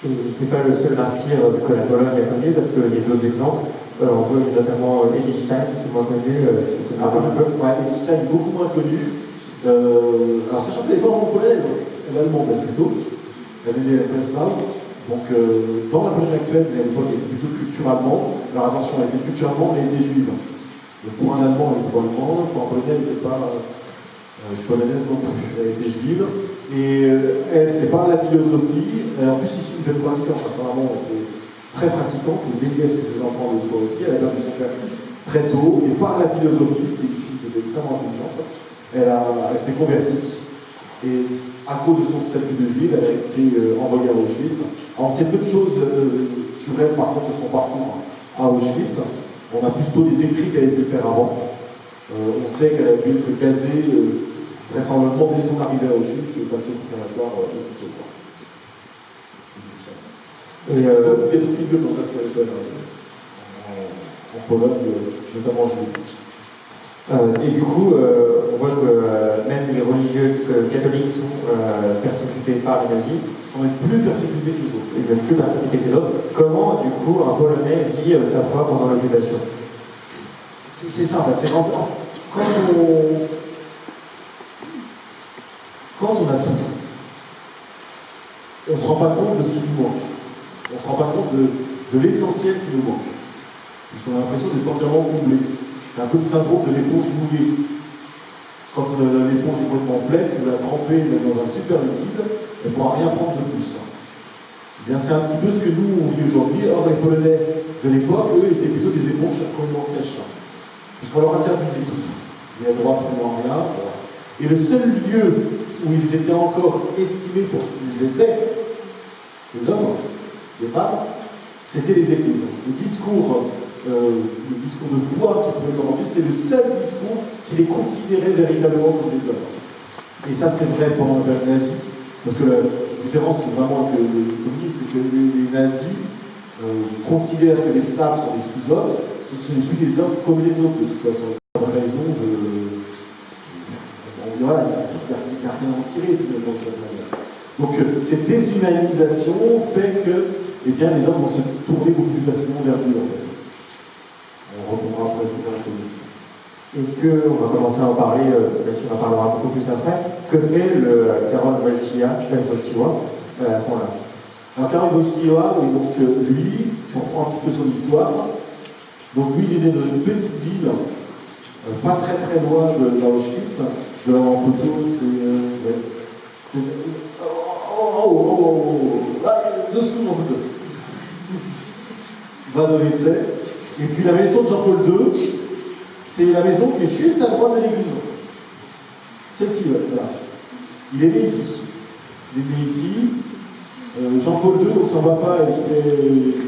B: Et c'est pas le seul martyr que la Pologne a connu, parce qu'il y a d'autres exemples. On voit notamment Edith Stein, qui est moins connu.
C: Edith Stein est beaucoup moins connue. Alors, sachant qu'elle n'est pas en polonaise, elle est allemande, plutôt. Elle est née à Breslau. Donc, dans la Pologne actuelle, mais à l'époque, elle était plutôt culturellement. Alors, attention, elle était culturellement, mais elle était juive. Donc, pour un Allemand, elle était pas allemande. Pour un Polonais, elle n'était pas polonaise non plus. Elle était juive. Et elle, c'est par la philosophie. En plus, ici, une jeune pratiquante, apparemment, était très pratiquante, elle veillait à ce que ses enfants le soient aussi, elle a perdu son père très tôt, et par la philosophie, qui était extrêmement intelligente, elle s'est convertie. Et à cause de son statut de juive, elle a été envoyée à Auschwitz. Alors on sait peu de choses sur elle, par contre, sur son parcours à Auschwitz. On a plutôt les écrits qu'elle a pu faire avant. On sait qu'elle a dû être gazée vraisemblablement dès son arrivée à Auschwitz et passée au prématoire de cette époque.
B: Et
C: Il y a d'autres figures comme ça se fait en Pologne, notamment juive.
B: et du coup, on voit que même les religieux catholiques sont persécutés par les nazis.
C: Ils sont même plus persécutés que les autres.
B: Ils ne veulent plus persécuter que les autres. Comment, du coup, un Polonais vit sa foi pendant l'occupation?
C: C'est ça, en fait. C'est quand on a tout, on ne se rend pas compte de ce qui nous manque. On ne se rend pas compte de l'essentiel qui nous manque. Puisqu'on a l'impression d'être entièrement comblé. C'est un peu le syndrome de l'éponge mouillée. Quand l'éponge est complètement pleine, si vous la trempez dans un super liquide, elle ne pourra rien prendre de plus. Eh bien, c'est un petit peu ce que nous, on vit aujourd'hui. Or, les Polonais de l'époque, eux, étaient plutôt des éponges complètement sèches. Puisqu'on leur interdisait tout. Il n'y a droit absolument rien. Et le seul lieu où ils étaient encore estimés pour ce qu'ils étaient, les hommes, les femmes, c'était les églises. Le discours de foi qu'ils pouvaient entendre, c'était le seul discours qui les considérait véritablement comme des hommes. Et ça, c'est vrai pendant la période nazie, parce que la différence, c'est vraiment que les communistes, c'est que les nazis considèrent que les Slaves sont des sous-hommes, ce n'est plus des hommes comme les autres, de toute façon. Pour raison de. Voilà, il n'y a rien à en tirer finalement de cette manière. Donc cette déshumanisation fait que eh bien, les hommes vont se tourner beaucoup plus facilement vers Dieu en fait. On reprendra après c'est dans la communauté.
B: Et que, on va commencer à en parler, là-dessus on en parlera beaucoup plus après, que fait le Karol Wojtyła à ce moment-là?
C: Alors Karol Wojtyła, donc lui, si on prend un petit peu son histoire, donc lui il est né dans une petite ville, pas très très loin de Auschwitz. Je vais avoir en photo, c'est. Dessous mon photo. Ici. Wadowice. Et puis la maison de Jean-Paul II, c'est la maison qui est juste à droite de l'église. Celle-ci, voilà. Il est né ici. Il est né ici. Jean-Paul II, donc son papa était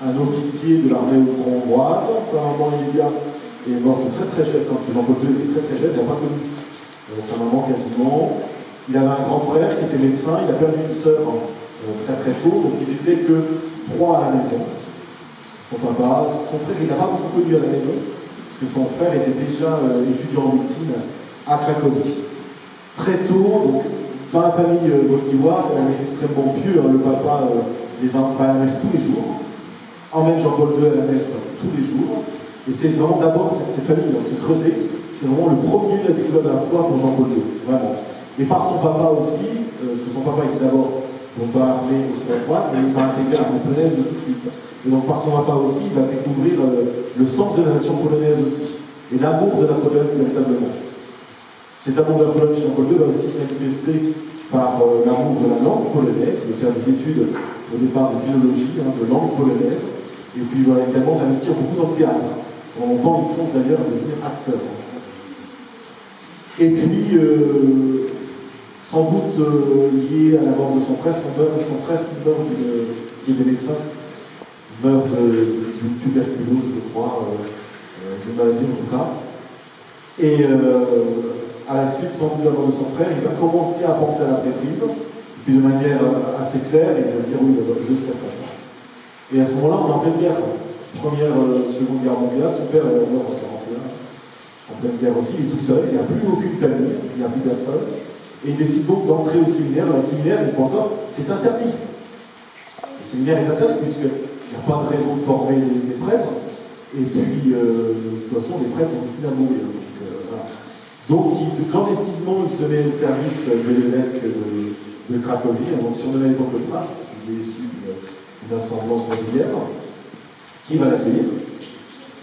C: un officier de l'armée austro-hongroise. Sa maman Lydia est morte très très jeune. Quand Jean-Paul II était très très jeune, il n'a pas connu sa maman quasiment. Il avait un grand frère qui était médecin, il a perdu une sœur très très tôt, donc ils étaient que 3 à la maison. Son papa, son frère, il n'a pas beaucoup connu à la maison, parce que son frère était déjà étudiant en médecine à Cracovie. Très tôt, donc, dans la famille Wojtyła, elle est extrêmement pieux, hein, le papa les va à la messe tous les jours, emmène Jean-Paul II à la messe tous les jours, et c'est vraiment d'abord cette famille, se creuser. C'est vraiment le premier découverte de la foi pour Jean-Paul II, vraiment. Et par son papa aussi, parce que son papa était d'abord armé austro-hongroise, mais il va intégrer la polonaise tout de suite. Et donc par son papa aussi, il va découvrir le sens de la nation polonaise aussi, et l'amour de la Pologne véritablement. Cet amour de la Pologne chez Jean-Paul II va aussi se manifester par l'amour de la langue polonaise, il va faire des études au départ de philologie, de langue polonaise, et puis il va également s'investir beaucoup dans le théâtre. Pendant longtemps, il songe d'ailleurs à devenir acteur. Et puis, sans doute lié à la mort de son frère, qui meurt qui était médecin, meurt d'une tuberculose, je crois, d'une maladie en tout cas. Et à la suite, sans doute de la mort de son frère, il va commencer à penser à la prêtrise, et puis de manière assez claire, il va dire oui, je serai prêtre. Et à ce moment-là, on est en pleine guerre. Première, Seconde Guerre mondiale, son père est mort en 1941. En pleine guerre aussi, il est tout seul, il n'y a plus aucune famille, il n'y a plus personne. Et il décide donc d'entrer au séminaire. Dans le séminaire, une fois encore, c'est interdit. Le séminaire est interdit puisqu'il n'y a pas de raison de former des prêtres. Et puis, de toute façon, les prêtres sont destinés à mourir. Donc, clandestinement, il se met au service de l'évêque de Cracovie, donc surnommé à l'époque le prince, parce qu'il est issu d'une assemblance nobiliaire, qui va l'accueillir.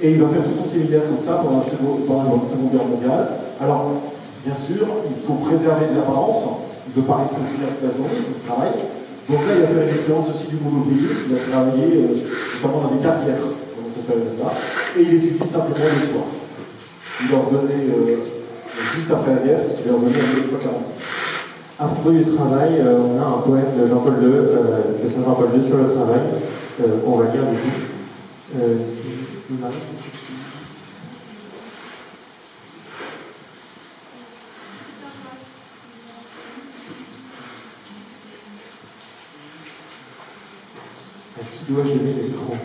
C: Et il va faire tout son séminaire comme ça pendant la Seconde Guerre mondiale. Alors, bien sûr, il faut préserver de l'apparence, il ne peut pas rester au séminaire toute la journée, il faut qu'il travaille. Donc là, il va faire une expérience aussi du monde ouvrier, il va travailler notamment dans des carrières pendant cette période-là, et il étudie simplement le soir. Il leur donnait, juste après la guerre, il leur donnait en 1946.
B: À propos du travail, on a un poème de Jean-Paul II, de Saint Jean-Paul II sur le travail, qu'on va lire du coup.
C: qui doit gérer les micros.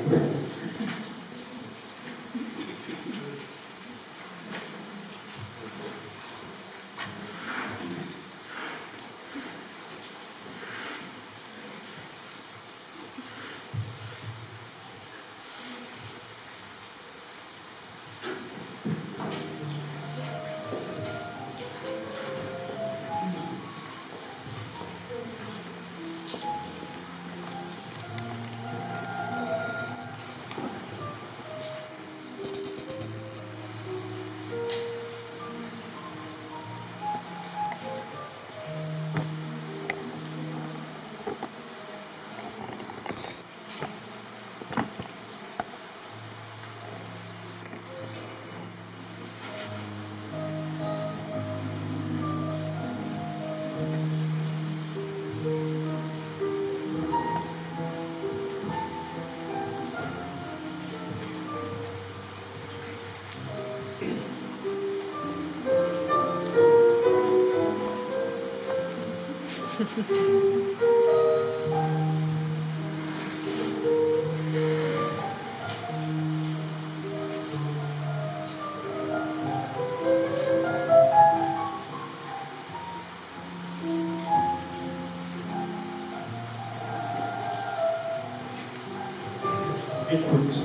B: Écoute.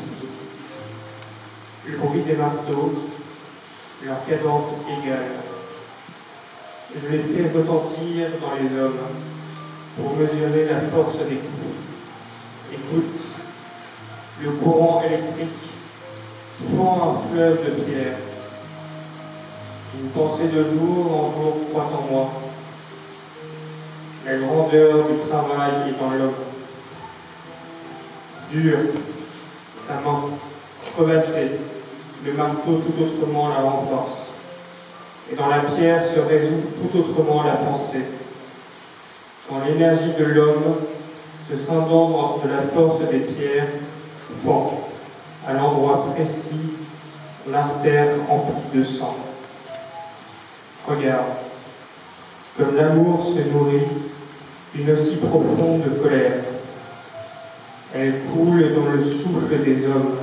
B: Le bruit des marteaux, leur cadence égale. Je les fais retentir dans les hommes pour mesurer la force des coups. Écoute, le courant électrique fend un fleuve de pierre. Une pensée de jour en jour croît en moi. La grandeur du travail est dans l'homme. Dur, sa main, crevassée, le marteau tout autrement la renforce. Et dans la pierre se résout tout autrement la pensée. Quand l'énergie de l'homme, se scindant de la force des pierres, fend, à l'endroit précis, l'artère emplie de sang. Regarde, comme l'amour se nourrit d'une aussi profonde colère. Elle coule dans le souffle des hommes,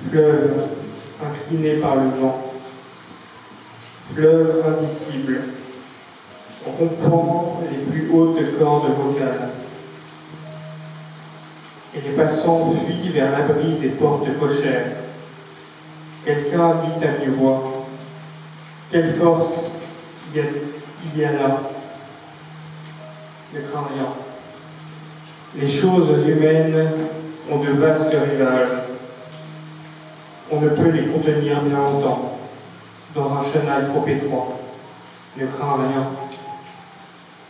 B: fleuve incliné par le vent, fleuve indicible, rompant les plus hautes cordes vocales. Et les passants fuient vers l'abri des portes cochères. Quelqu'un dit à mi-voix, « Quelle force il y a là ?» Ne crains rien. Les choses humaines ont de vastes rivages. On ne peut les contenir bien longtemps, dans un chenal trop étroit. Ne crains rien.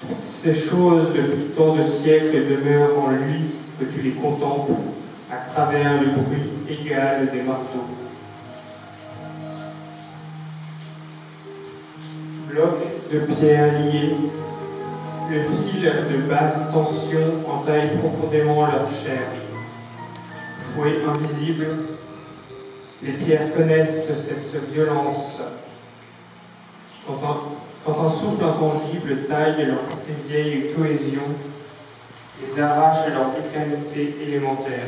B: Toutes ces choses depuis tant de siècles demeurent en lui que tu les contemples à travers le bruit égal des marteaux. Blocs de pierre liés, le fil de basse tension entaille profondément leur chair. Fouet invisible, les pierres connaissent cette violence. Quand un souffle intangible taille leur très vieille cohésion, les arrache à leur éternité élémentaire.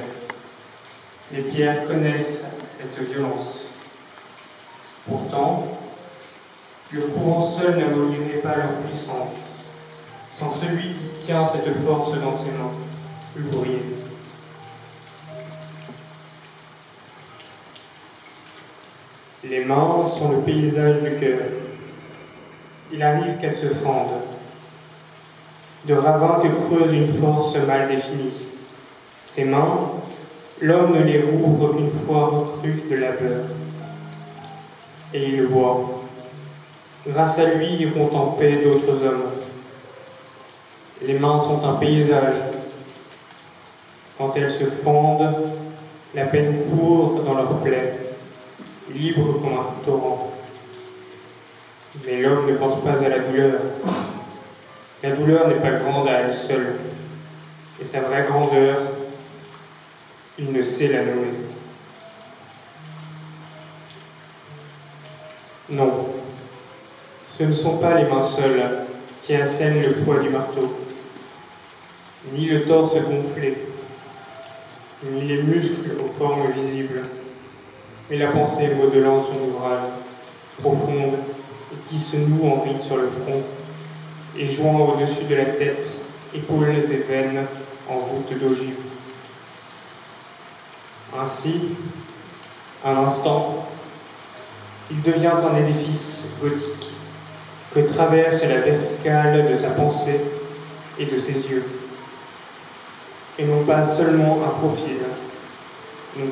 B: Les pierres connaissent cette violence. Pourtant, le courant seul n'abolirait pas leur puissance. Sans celui qui tient cette force dans ses mains, l'ouvrier. Les mains sont le paysage du cœur. Il arrive qu'elles se fendent. De ravin que creuse une force mal définie. Ces mains, l'homme ne les rouvre qu'une fois recrues de labeur. Et il le voit. Grâce à lui, iront en paix d'autres hommes. Les mains sont un paysage. Quand elles se fendent, la peine court dans leurs plaies, libre comme un torrent. Mais l'homme ne pense pas à la douleur. La douleur n'est pas grande à elle seule. Et sa vraie grandeur, il ne sait la nommer. Non, ce ne sont pas les mains seules qui assènent le poids du marteau, ni le torse gonflé.
F: ni les muscles aux formes visibles, mais la pensée modelant son ouvrage, profonde, et qui se noue en ride sur le front, et joint au-dessus de la tête, épaules et veines en voûte d'ogive. Ainsi, un instant, il devient un édifice gothique que traverse la verticale de sa pensée et de ses yeux, et non pas seulement un profil, non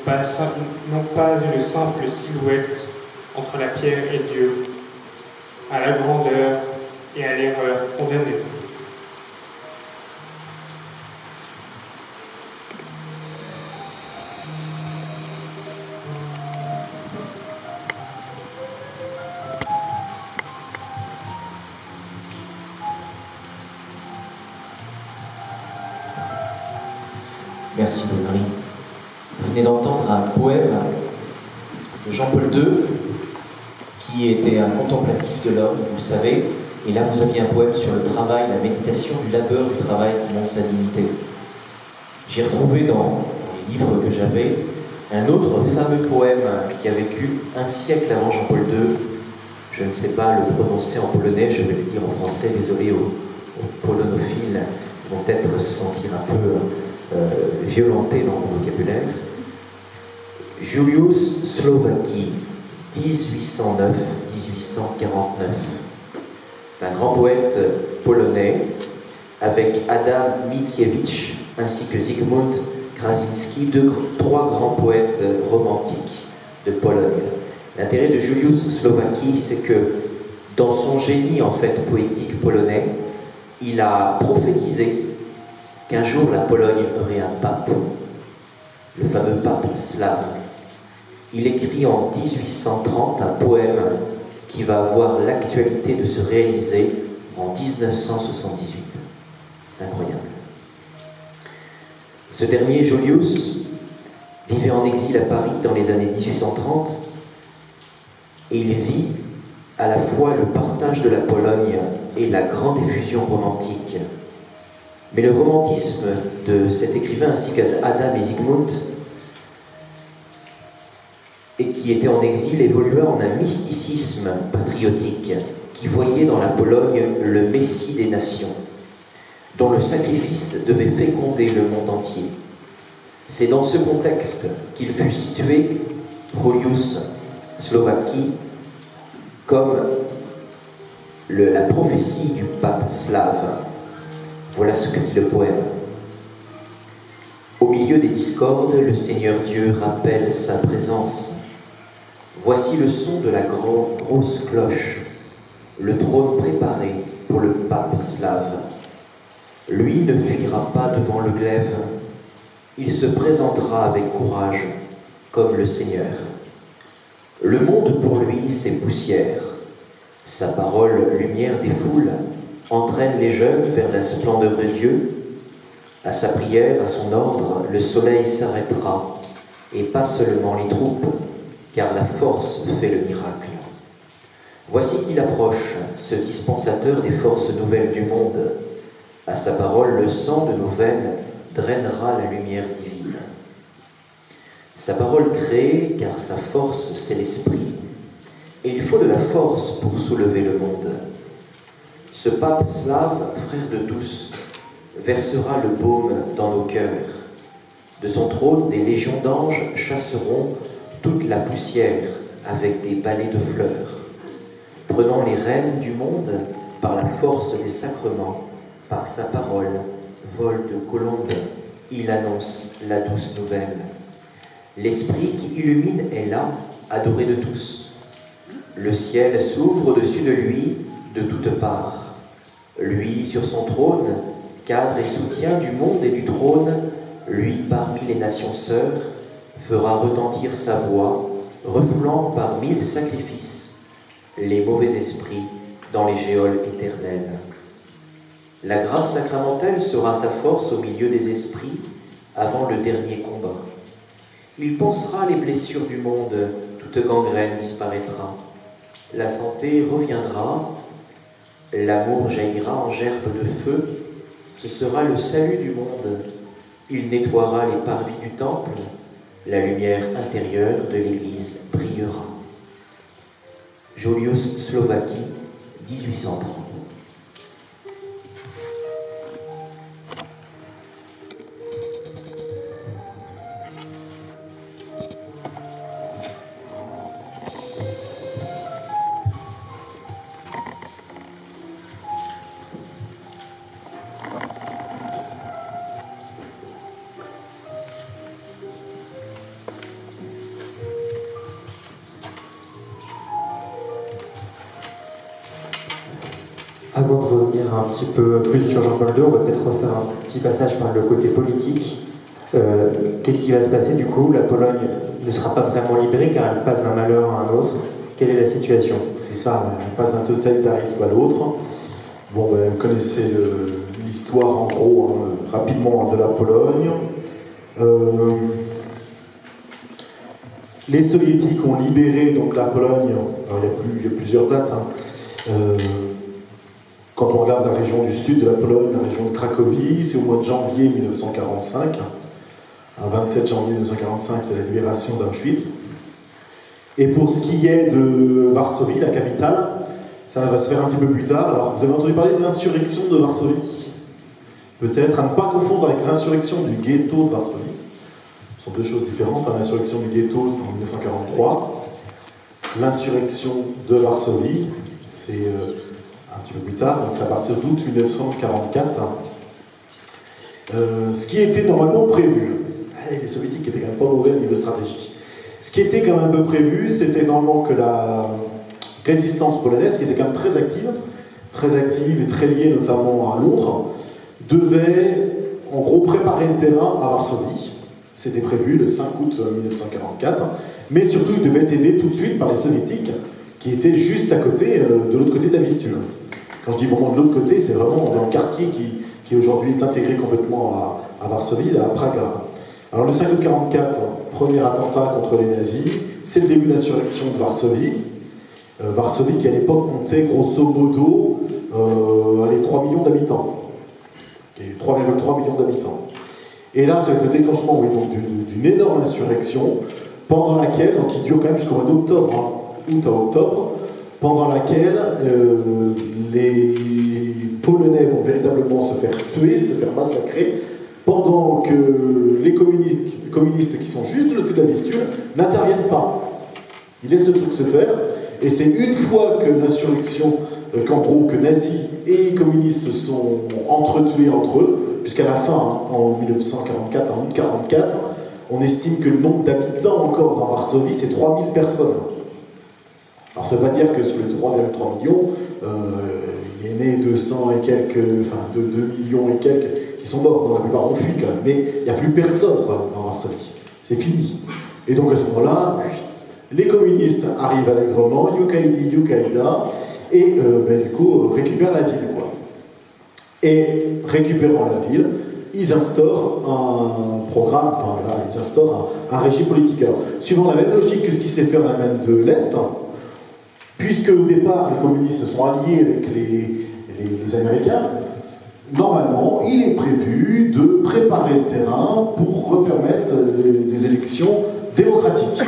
F: pas une simple silhouette entre la pierre et Dieu, à la grandeur et à l'erreur condamnée.
G: Merci Louis-Marie. Vous venez d'entendre un poème de Jean-Paul II, qui était un contemplatif de l'homme, vous le savez, et là vous aviez un poème sur le travail, la méditation du labeur du travail qui montre sa dignité. J'ai retrouvé dans les livres que j'avais un autre fameux poème qui a vécu un siècle avant Jean-Paul II. Je ne sais pas le prononcer en polonais, je vais le dire en français, désolé aux polonophiles, ils vont peut-être se sentir un peu violenté dans mon vocabulaire. Juliusz Slowacki, 1809-1849. C'est un grand poète polonais avec Adam Mickiewicz ainsi que Zygmunt Krasinski, trois grands poètes romantiques de Pologne. L'intérêt de Juliusz Slowacki, c'est que dans son génie en fait poétique polonais, il a prophétisé qu'un jour la Pologne aurait un pape, le fameux pape slave. Il écrit en 1830 un poème qui va avoir l'actualité de se réaliser en 1978. C'est incroyable. Ce dernier, Juliusz, vivait en exil à Paris dans les années 1830 et il vit à la fois le partage de la Pologne et la grande effusion romantique. Mais le romantisme de cet écrivain ainsi qu'Adam et Zygmunt, et qui était en exil, évolua en un mysticisme patriotique qui voyait dans la Pologne le Messie des nations, dont le sacrifice devait féconder le monde entier. C'est dans ce contexte qu'il fut situé Juliusz Slowacki comme la prophétie du pape slave. Voilà ce que dit le poème. Au milieu des discordes, le Seigneur Dieu rappelle sa présence. Voici le son de la grosse cloche, le trône préparé pour le pape slave. Lui ne fuira pas devant le glaive, il se présentera avec courage, comme le Seigneur. Le monde pour lui, c'est poussière. Sa parole, lumière des foules, entraîne les jeunes vers la splendeur de Dieu. À sa prière, à son ordre, le soleil s'arrêtera, et pas seulement les troupes, car la force fait le miracle. Voici qu'il approche, ce dispensateur des forces nouvelles du monde. À sa parole, le sang de nos veines drainera la lumière divine. Sa parole crée, car sa force, c'est l'esprit. Et il faut de la force pour soulever le monde. Ce pape slave, frère de tous, versera le baume dans nos cœurs. De son trône, des légions d'anges chasseront toute la poussière avec des balais de fleurs. Prenant les rênes du monde par la force des sacrements, par sa parole, vol de colombe, il annonce la douce nouvelle. L'esprit qui illumine est là, adoré de tous. Le ciel s'ouvre au-dessus de lui de toutes parts. Lui, sur son trône, cadre et soutien du monde et du trône, lui, parmi les nations sœurs, fera retentir sa voix, refoulant par 1000 sacrifices les mauvais esprits dans les géoles éternelles. La grâce sacramentelle sera sa force au milieu des esprits avant le dernier combat. Il pansera les blessures du monde, toute gangrène disparaîtra. La santé reviendra, l'amour jaillira en gerbes de feu, ce sera le salut du monde. Il nettoiera les parvis du temple, la lumière intérieure de l'église brillera. Jolios, Slovaquie, 1830.
B: Avant de revenir un petit peu plus sur Jean-Paul II, on va peut-être refaire un petit passage par le côté politique. Qu'est-ce qui va se passer du coup? La Pologne ne sera pas vraiment libérée car elle passe d'un malheur à un autre. Quelle est la situation?
C: C'est ça, elle passe d'un totalitarisme à l'autre. Bon, ben, vous connaissez l'histoire en gros, rapidement, de la Pologne. Les soviétiques ont libéré donc la Pologne, alors, il y a plusieurs dates. Quand on regarde la région du sud de la Pologne, la région de Cracovie, c'est au mois de janvier 1945. Un 27 janvier 1945, c'est la libération d'Auschwitz. Et pour ce qui est de Varsovie, la capitale, ça va se faire un petit peu plus tard. Alors, vous avez entendu parler de l'insurrection de Varsovie? Peut-être, à ne pas confondre avec l'insurrection du ghetto de Varsovie. Ce sont deux choses différentes. L'insurrection du ghetto, c'est en 1943. L'insurrection de Varsovie, c'est un petit peu plus tard, donc c'est à partir d'août 1944. Ce qui était normalement prévu, les soviétiques étaient quand même pas mauvais au niveau stratégie. Ce qui était quand même un peu prévu, c'était normalement que la résistance polonaise, qui était quand même très active et très liée notamment à Londres, devait en gros préparer le terrain à Varsovie. C'était prévu le 5 août 1944, mais surtout il devait être aidé tout de suite par les soviétiques qui étaient juste à côté, de l'autre côté de la Vistule. Quand je dis vraiment de l'autre côté, c'est vraiment dans le quartier qui aujourd'hui est intégré complètement à Varsovie, à Praga. Alors le 5 août 1944, premier attentat contre les nazis, c'est le début de l'insurrection de Varsovie. Varsovie qui à l'époque comptait grosso modo 3 millions d'habitants. 3,3 millions d'habitants. Et là, c'est le déclenchement d'une énorme insurrection, pendant laquelle, donc qui dure quand même jusqu'au mois d'octobre, août à octobre, pendant laquelle les Polonais vont véritablement se faire tuer, se faire massacrer, pendant que les communistes qui sont juste de l'autre côté de la Vistule n'interviennent pas. Ils laissent le truc se faire, et c'est une fois que l'insurrection, qu'en gros, que nazis et communistes sont entretués entre eux, puisqu'à la fin, en 1944, en août 1944, on estime que le nombre d'habitants encore dans Varsovie, c'est 3000 personnes. Alors ça ne veut pas dire que sur les 3,3 millions, il est né 200 et quelques, enfin 2 millions et quelques qui sont morts, dont la plupart ont fui quand même, mais il n'y a plus personne dans Varsovie. C'est fini. Et donc à ce moment-là, les communistes arrivent allègrement, Yukaïda, et du coup récupèrent la ville, quoi. Et récupérant la ville, ils instaurent un programme, enfin là, ils instaurent un régime politique. Alors, suivant la même logique que ce qui s'est fait en Allemagne de l'Est, puisque au départ les communistes sont alliés avec les Américains, normalement il est prévu de préparer le terrain pour permettre des élections démocratiques.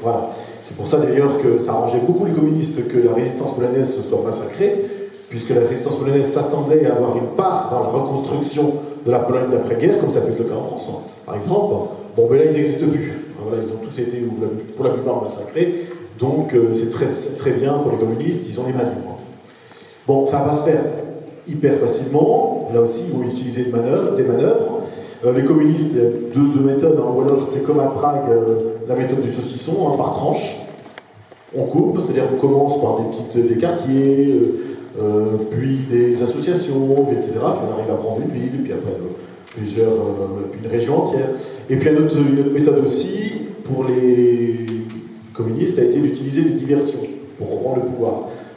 C: Voilà. C'est pour ça d'ailleurs que ça arrangeait beaucoup les communistes que la résistance polonaise se soit massacrée, puisque la résistance polonaise s'attendait à avoir une part dans la reconstruction de la Pologne d'après-guerre, comme ça peut être le cas en France, par exemple. Bon, mais là, ils n'existent plus. Voilà, ils ont tous été, pour la plupart, massacrés. Donc, c'est très bien pour les communistes, ils ont les mains libres. Bon, ça va pas se faire hyper facilement. Là aussi, ils vont utiliser des manœuvres. Les communistes, il y a deux méthodes. Ou alors, c'est comme à Prague, la méthode du saucisson, par tranche. On coupe, c'est-à-dire qu'on commence par des quartiers, puis des associations, etc. Puis on arrive à prendre une ville, puis après puis une région entière. Et puis une autre méthode aussi, pour les communistes, a été d'utiliser des diversions pour reprendre le pouvoir.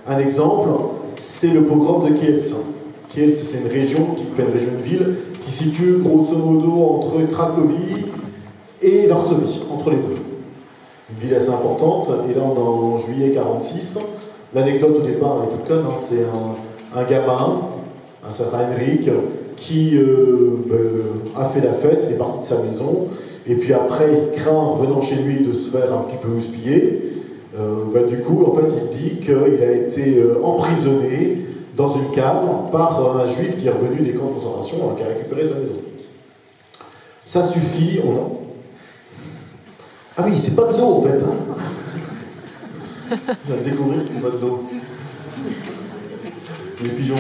C: Un exemple, c'est le pogrom de Kielce. Kielce, c'est une région, une ville, qui se situe grosso modo entre Cracovie et Varsovie, entre les deux. Une ville assez importante, et là on est en juillet 1946. L'anecdote au départ, elle est toute conne, c'est un gamin, un certain Henrik, qui a fait la fête, il est parti de sa maison, et puis après il craint, en revenant chez lui, de se faire un petit peu houspiller. Du coup, en fait, il dit qu'il a été emprisonné dans une cave par un juif qui est revenu des camps de concentration, qui a récupéré sa maison. Ça suffit, Ah oui, c'est pas de l'eau en fait. Je viens de découvrir qu'il n'y a pas de l'eau. C'est les pigeons.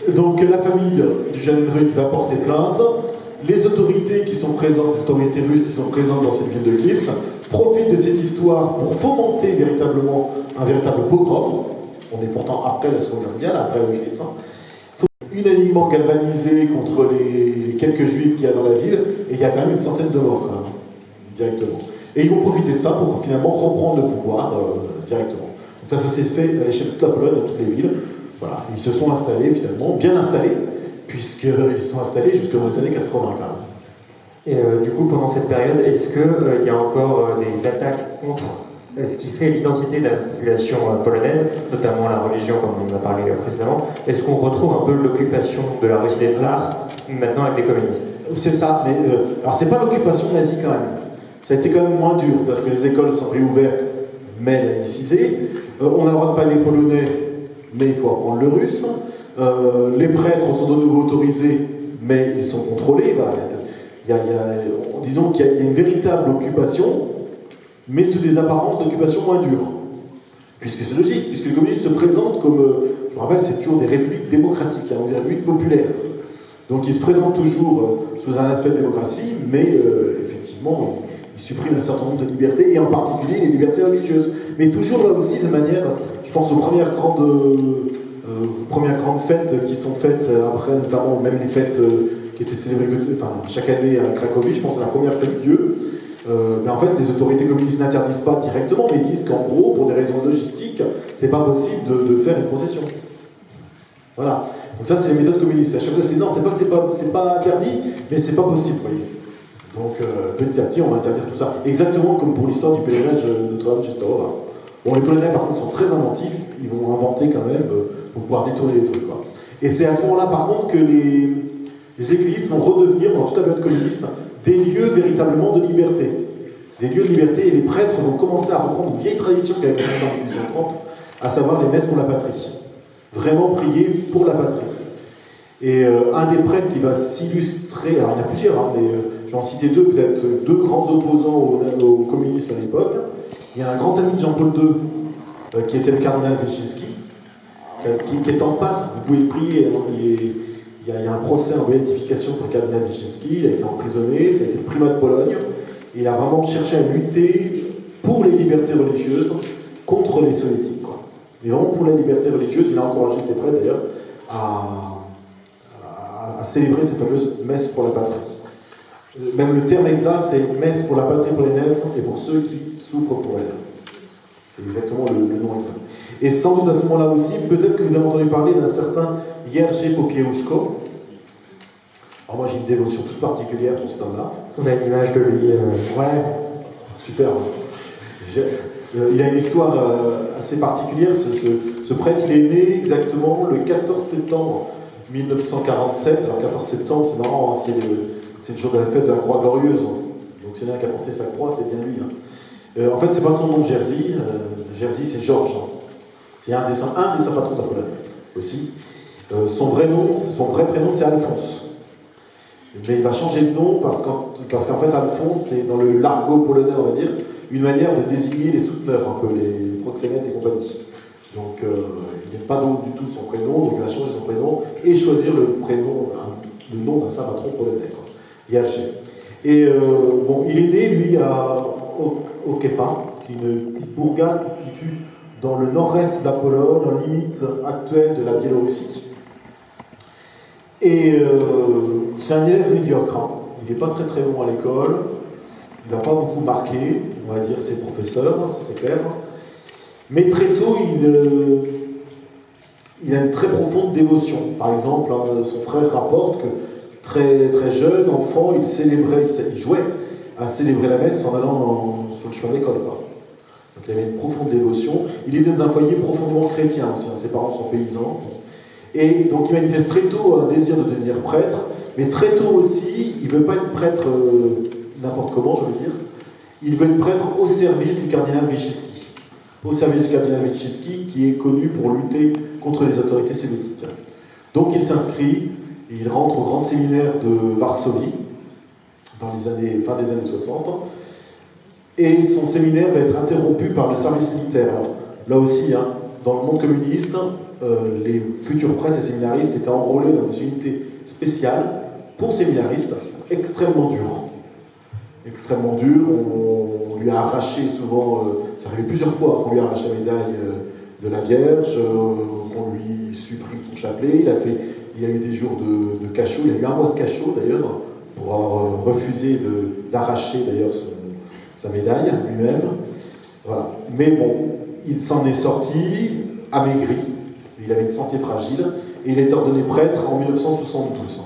C: Donc la famille du jeune Henrik va porter plainte. Les autorités qui sont présentes, les autorités russes qui sont présentes dans cette ville de Kielce, profitent de cette histoire pour fomenter véritablement un véritable pogrom. On est pourtant après la Seconde Guerre mondiale, après Auschwitz. Unanimement galvanisé contre les quelques juifs qu'il y a dans la ville, et il y a quand même une centaine de morts, quand même, directement. Et ils vont profiter de ça pour finalement reprendre le pouvoir directement. Donc ça s'est fait à l'échelle de toute la Pologne, dans toutes les villes. Voilà. Ils se sont installés finalement, bien installés, puisqu'ils se sont installés jusqu'aux années 80 quand même.
B: Et du coup, pendant cette période, est-ce qu'il y a encore des attaques contre ce qui fait l'identité de la population polonaise, notamment la religion, comme on en a parlé précédemment? Est-ce qu'on retrouve un peu l'occupation de la Russie des tsars, maintenant avec des communistes?
C: C'est ça, mais alors c'est pas l'occupation nazie quand même. Ça a été quand même moins dur, c'est-à-dire que les écoles sont réouvertes, mais laïcisées. On a le droit de parler polonais, mais il faut apprendre le russe. Les prêtres sont de nouveau autorisés, mais ils sont contrôlés. Voilà. Disons qu'il y a une véritable occupation, mais sous des apparences d'occupation moins dures. Puisque c'est logique, puisque les communistes se présentent comme, je me rappelle, c'est toujours des républiques démocratiques, des républiques populaires. Donc ils se présentent toujours sous un aspect de démocratie, mais effectivement, ils suppriment un certain nombre de libertés, et en particulier les libertés religieuses. Mais toujours là aussi de manière, je pense aux premières grandes fêtes qui sont faites après, notamment même les fêtes qui étaient célébrées chaque année à Cracovie, je pense à la première fête Dieu. Mais en fait, les autorités communistes n'interdisent pas directement, mais disent qu'en gros, pour des raisons logistiques, c'est pas possible de faire une procession. Voilà. Donc ça, c'est les méthodes communistes. À chaque fois, non, c'est pas que c'est pas interdit, mais c'est pas possible, vous voyez. Donc petit à petit, on va interdire tout ça. Exactement comme pour l'histoire du pèlerinage de Notre-Dame-Czestochowa. Bon, les Polonais, par contre, sont très inventifs. Ils vont inventer quand même pour pouvoir détourner les trucs, quoi. Et c'est à ce moment-là, par contre, que les églises vont redevenir, dans toute la période communiste, des lieux véritablement de liberté. Des lieux de liberté, et les prêtres vont commencer à reprendre une vieille tradition qui avait commencé en 1830, à savoir les messes pour la patrie. Vraiment prier pour la patrie. Et un des prêtres qui va s'illustrer, alors il y en a plusieurs, hein, mais je vais en citer deux, peut-être deux grands opposants au communisme à l'époque. Il y a un grand ami de Jean-Paul II, qui était le cardinal Wyszynski, qui est en passe, vous pouvez le prier, hein, il y a un procès en béatification pour le cardinal Wyszynski, il a été emprisonné, ça a été le primat de Pologne, et il a vraiment cherché à lutter pour les libertés religieuses contre les soviétiques, quoi. Mais vraiment pour la liberté religieuse, il a encouragé ses prêtres d'ailleurs à célébrer ces fameuses messes pour la patrie. Même le terme exact, c'est messe pour la patrie polonaise et pour ceux qui souffrent pour elle. C'est exactement le nom exact. Et sans doute à ce moment-là aussi, peut-être que vous avez entendu parler d'un certain Jerzy Popiełuszko. Alors moi j'ai une dévotion toute particulière pour cet homme-là.
B: On a une image de lui.
C: Ouais, super. Il a une histoire assez particulière. Ce prêtre, il est né exactement le 14 septembre 1947. Alors 14 septembre, c'est marrant, hein, c'est le jour de la fête de la Croix Glorieuse. Donc c'est bien qui a porté sa croix, c'est bien lui. Hein. En fait, c'est pas son nom Jerzy. Jerzy, c'est Georges. C'est un des saints patrons de la Pologne aussi. Son vrai prénom, c'est Alphonse. Mais il va changer de nom parce qu'en fait, Alphonse, c'est dans le l'argot polonais, on va dire, une manière de désigner les souteneurs, un peu les proxénètes et compagnie. Donc, il n'aime pas du tout son prénom, donc il va changer son prénom et choisir le nom d'un saint patron polonais, Jerzy. Et bon, il est né, lui, à Okepa, c'est une petite bourgade qui se situe dans le nord-est de la Pologne, en limite actuelle de la Biélorussie. Et c'est un élève médiocre, hein. Il n'est pas très très bon à l'école, il ne va pas beaucoup marquer, on va dire, ses professeurs, ça c'est clair. Mais très tôt, il a une très profonde dévotion. Par exemple, hein, son frère rapporte que très, très jeune, enfant, il jouait à célébrer la messe en allant sur le chemin d'école. Donc
H: il avait une profonde dévotion. Il était dans un foyer profondément chrétien aussi, hein. Ses parents sont paysans. Et donc il manifeste très tôt un désir de devenir prêtre, mais très tôt aussi, il ne veut pas être prêtre n'importe comment, je veux dire. Il veut être prêtre au service du cardinal Wyszynski. Au service du cardinal Wyszynski, qui est connu pour lutter contre les autorités sémitiques. Donc il s'inscrit, et il rentre au grand séminaire de Varsovie, dans les fin des années 60, et son séminaire va être interrompu par le service militaire. Alors, là aussi, hein, dans le monde communiste, les futurs prêtres et séminaristes étaient enrôlés dans des unités spéciales pour séminaristes, extrêmement dures. Extrêmement dures, on lui a arraché souvent, ça arrivait plusieurs fois qu'on lui arrache la médaille de la Vierge, qu'on lui supprime son chapelet, il y a eu des jours de cachot, il y a eu un mois de cachot d'ailleurs, pour avoir refusé d'arracher d'ailleurs sa médaille lui-même. Voilà. Mais bon, il s'en est sorti amaigri, il avait une santé fragile, et il a été ordonné prêtre en 1972.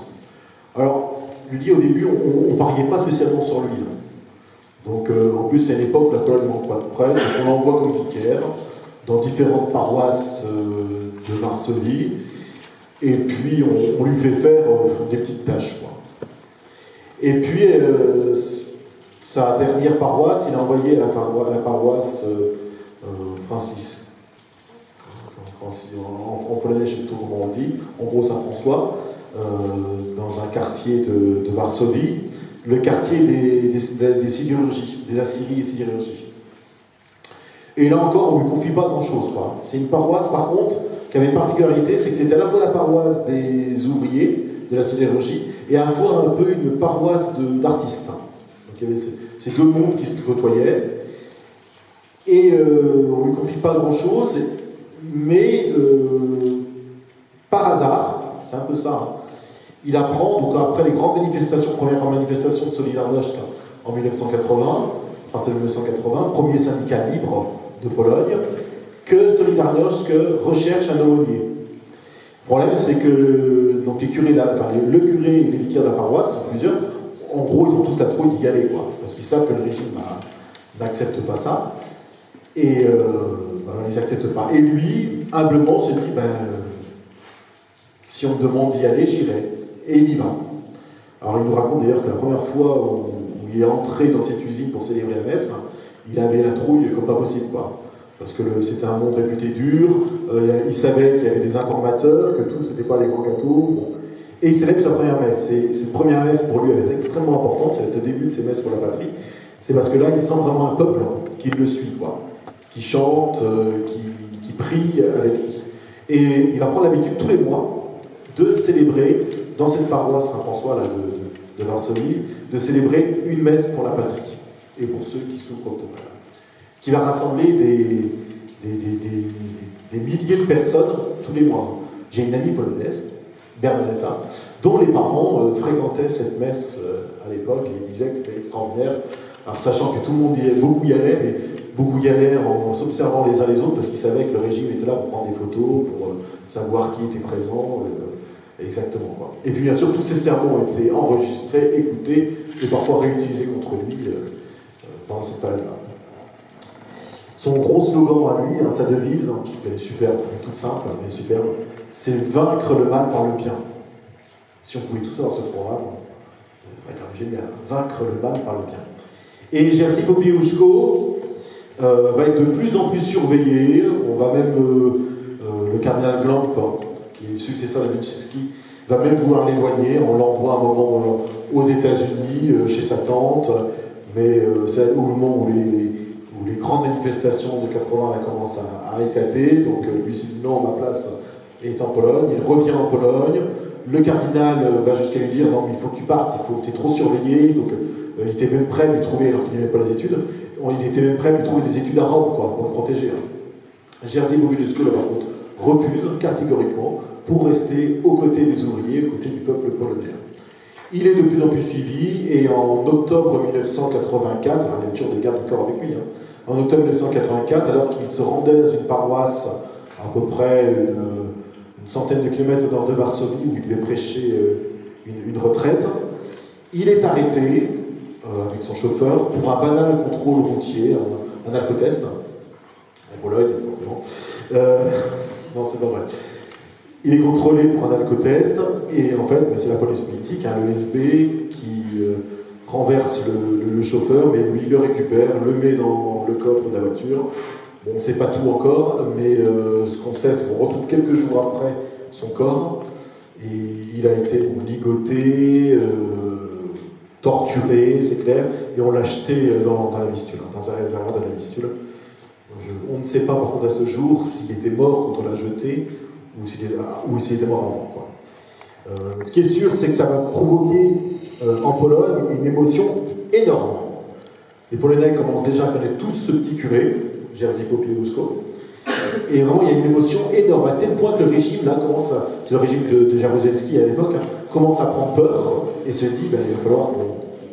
H: Alors, je lui dis au début, on ne pariait pas spécialement sur lui. Donc, en plus, c'est une époque où la Pologne manque pas de prêtre, donc on l'envoie comme vicaire dans différentes paroisses de Varsovie, et puis on lui fait faire des petites tâches, quoi. Et puis, sa dernière paroisse, il a envoyé à la paroisse Francis. En polonais, je ne sais plus trop comment on dit, en gros Saint-François, dans un quartier de Varsovie, le quartier des sidérurgies, des aciéries et sidérurgies. Et là encore, on ne lui confie pas grand-chose, quoi. C'est une paroisse, par contre, qui avait une particularité, c'est que c'était à la fois la paroisse des ouvriers de la sidérurgie et à la fois un peu une paroisse d'artistes. Donc il y avait ces deux mondes qui se côtoyaient. Et on ne lui confie pas grand-chose, mais par hasard, c'est un peu ça, hein, il apprend, donc après les grandes manifestations, première manifestation de Solidarność en 1980, à partir de 1980, premier syndicat libre de Pologne, que Solidarność recherche un aumônier. Le problème, c'est que donc le curé et les vicaires de la paroisse, sont plusieurs, en gros, ils ont tous la trouille d'y aller, quoi, parce qu'ils savent que le régime n'accepte pas ça, et ils n'acceptent pas. Et lui, humblement, se dit, si on me demande d'y aller, j'irai. Et il y va. Alors il nous raconte d'ailleurs que la première fois où il est entré dans cette usine pour célébrer la messe, il avait la trouille comme pas possible, quoi. Parce que c'était un monde réputé dur, il savait qu'il y avait des informateurs, que tout c'était pas des grands gâteaux. Bon. Et il célèbre sa première messe. Cette première messe pour lui elle est extrêmement importante, c'est le début de ses messes pour la patrie. C'est parce que là il sent vraiment un peuple qui le suit, quoi. Qui chante, qui prie avec lui. Et il va prendre l'habitude tous les mois de célébrer dans cette paroisse Saint-François de Varsovie, de célébrer une messe pour la patrie et pour ceux qui souffrent pour elle, qui va rassembler des milliers de personnes tous les mois. J'ai une amie polonaise, Bernadetta, dont les parents fréquentaient cette messe à l'époque et disaient que c'était extraordinaire. Alors sachant que tout le monde, beaucoup y allait, mais beaucoup y allaient en s'observant les uns les autres parce qu'ils savaient que le régime était là pour prendre des photos, pour savoir qui était présent. Exactement, quoi. Et puis bien sûr, tous ces sermons ont été enregistrés, écoutés et parfois réutilisés contre lui pendant cette période-là. Son gros slogan à lui, sa devise, je trouve qu'elle est superbe, elle est toute simple, mais superbe, c'est vaincre le mal par le bien. Si on pouvait tout ça dans ce programme, ce serait quand même génial. Vaincre le mal par le bien. Et Jerzy Popiełuszko va être de plus en plus surveillé. On va même, le cardinal Glamp, qui est le successeur de Wyszynski, va même vouloir l'éloigner. On l'envoie à un moment aux États-Unis, chez sa tante, mais c'est au moment où les grandes manifestations de 80 commencent à éclater. Donc lui s'est dit non, ma place est en Pologne. Il revient en Pologne. Le cardinal va jusqu'à lui dire non, mais il faut que tu partes, tu es trop surveillé. Donc il était même prêt à lui trouver, alors qu'il n'avait pas les études, il était même prêt à lui trouver des études à Rome, quoi, pour le protéger. Jerzy Popiełuszko, par contre, refuse catégoriquement pour rester aux côtés des ouvriers, aux côtés du peuple polonais. Il est de plus en plus suivi, et en octobre 1984, alors il y a toujours des gardes du corps avec lui, en octobre 1984, alors qu'il se rendait dans une paroisse à peu près une centaine de kilomètres au nord de Varsovie, où il devait prêcher une retraite, il est arrêté avec son chauffeur pour un banal contrôle routier, un alcotest. en Pologne, forcément. Non, c'est pas vrai. Il est contrôlé pour un alcotest, et en fait, c'est la police politique, le SB, qui renverse le chauffeur, mais lui, il le récupère, le met dans le coffre de la voiture. Bon, on ne sait pas tout encore, mais ce qu'on sait, c'est qu'on retrouve quelques jours après son corps, et il a été ligoté, torturé, c'est clair, et on l'a jeté dans la Vistule, dans un réservoir de la Vistule. On ne sait pas, par contre, à ce jour, s'il était mort quand on l'a jeté, ou s'il était mort avant, quoi. Ce qui est sûr, c'est que ça va provoquer en Pologne une émotion énorme. Les Polonais commencent déjà à connaître tous ce petit curé, Jerzy Popiełuszko, et vraiment il y a une émotion énorme, à tel point que le régime, là, c'est le régime de Jaruzelski à l'époque, commence à prendre peur et se dit, il va falloir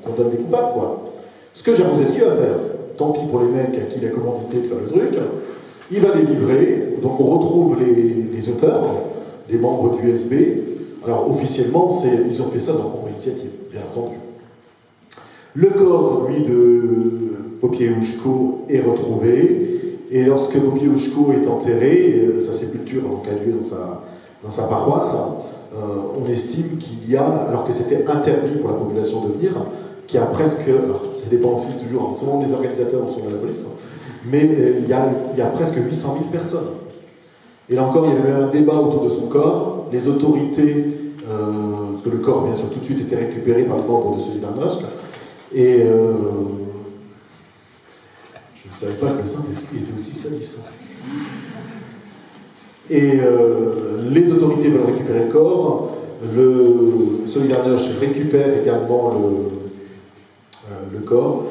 H: qu'on donne des coupables, quoi. Ce que Jaruzelski va faire, tant pis pour les mecs à qui il a commandité de faire le truc, il va les livrer, donc on retrouve les auteurs, les membres du SB. Alors officiellement, ils ont fait ça dans leur initiative, bien entendu. Le corps, lui, de Popiełuszko est retrouvé, et lorsque Popiełuszko est enterré, sa sépulture donc, a lieu dans sa paroisse, on estime qu'il y a, alors que c'était interdit pour la population de venir, qu'il y a presque, alors ça dépend aussi toujours, selon les organisateurs ou selon la police, mais il y a presque 800 000 personnes. Et là encore, il y avait un débat autour de son corps. Les autorités, parce que le corps, bien sûr, tout de suite était récupéré par les membres de Solidarność, et je ne savais pas que le Saint-Esprit était aussi salissant. Et les autorités veulent récupérer le corps, le Solidarność récupère également le corps.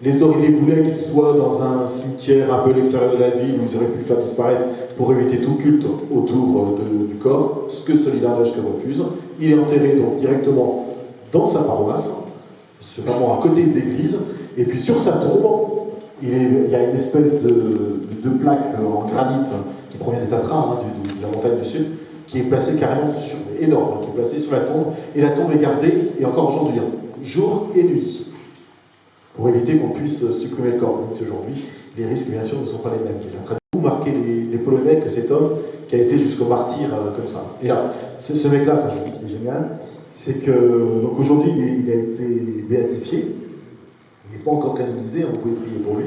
H: Les autorités voulaient qu'il soit dans un cimetière un peu à l'extérieur de la ville où ils auraient pu le faire disparaître pour éviter tout culte autour du corps, ce que Solidarność refuse. Il est enterré donc directement dans sa paroisse, c'est vraiment à côté de l'église, et puis sur sa tombe, il y a une espèce de plaque en granit qui provient des Tatras, de la montagne du Sud, qui est placée carrément énorme, qui est placée sur la tombe, et la tombe est gardée, et encore aujourd'hui, jour et nuit, pour éviter qu'on puisse supprimer le corps. Même si aujourd'hui, les risques, bien sûr, ne sont pas les mêmes. Il a très beaucoup marqué les Polonais que cet homme qui a été jusqu'au martyr comme ça. Et alors, ce mec-là, quand je vous dis qu'il est génial, c'est que, donc aujourd'hui, il a été béatifié. Il n'est pas encore canonisé, vous pouvez prier pour lui.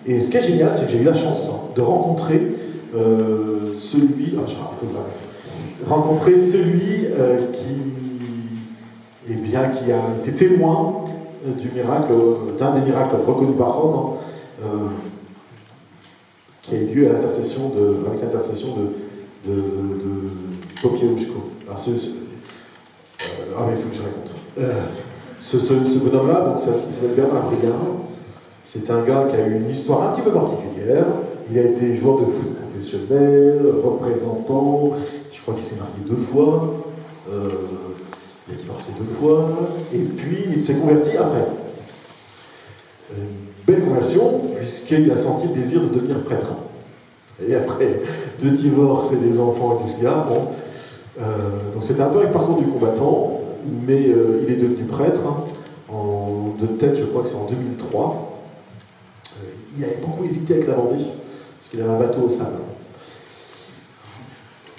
H: Et ce qui est génial, c'est que j'ai eu la chance de rencontrer celui... Ah, il faut que je rencontrer celui qui a été témoin du miracle, d'un des miracles reconnus par Rome, qui a eu lieu avec l'intercession de Popiełuszko. Alors, il faut que je raconte. Ce bonhomme-là, il s'appelle Bernard Brigard. C'est un gars qui a eu une histoire un petit peu particulière. Il a été joueur de foot professionnel, représentant, je crois qu'il s'est marié 2 fois. Il a divorcé 2 fois, et puis il s'est converti après. Belle conversion, puisqu'il a senti le désir de devenir prêtre. Et après 2 divorces et des enfants et tout ce qu'il y a, bon. Donc c'était un peu un parcours du combattant, mais il est devenu prêtre, de tête, je crois que c'est en 2003. Il avait beaucoup hésité avec la Vendée, parce qu'il avait un bateau au sable.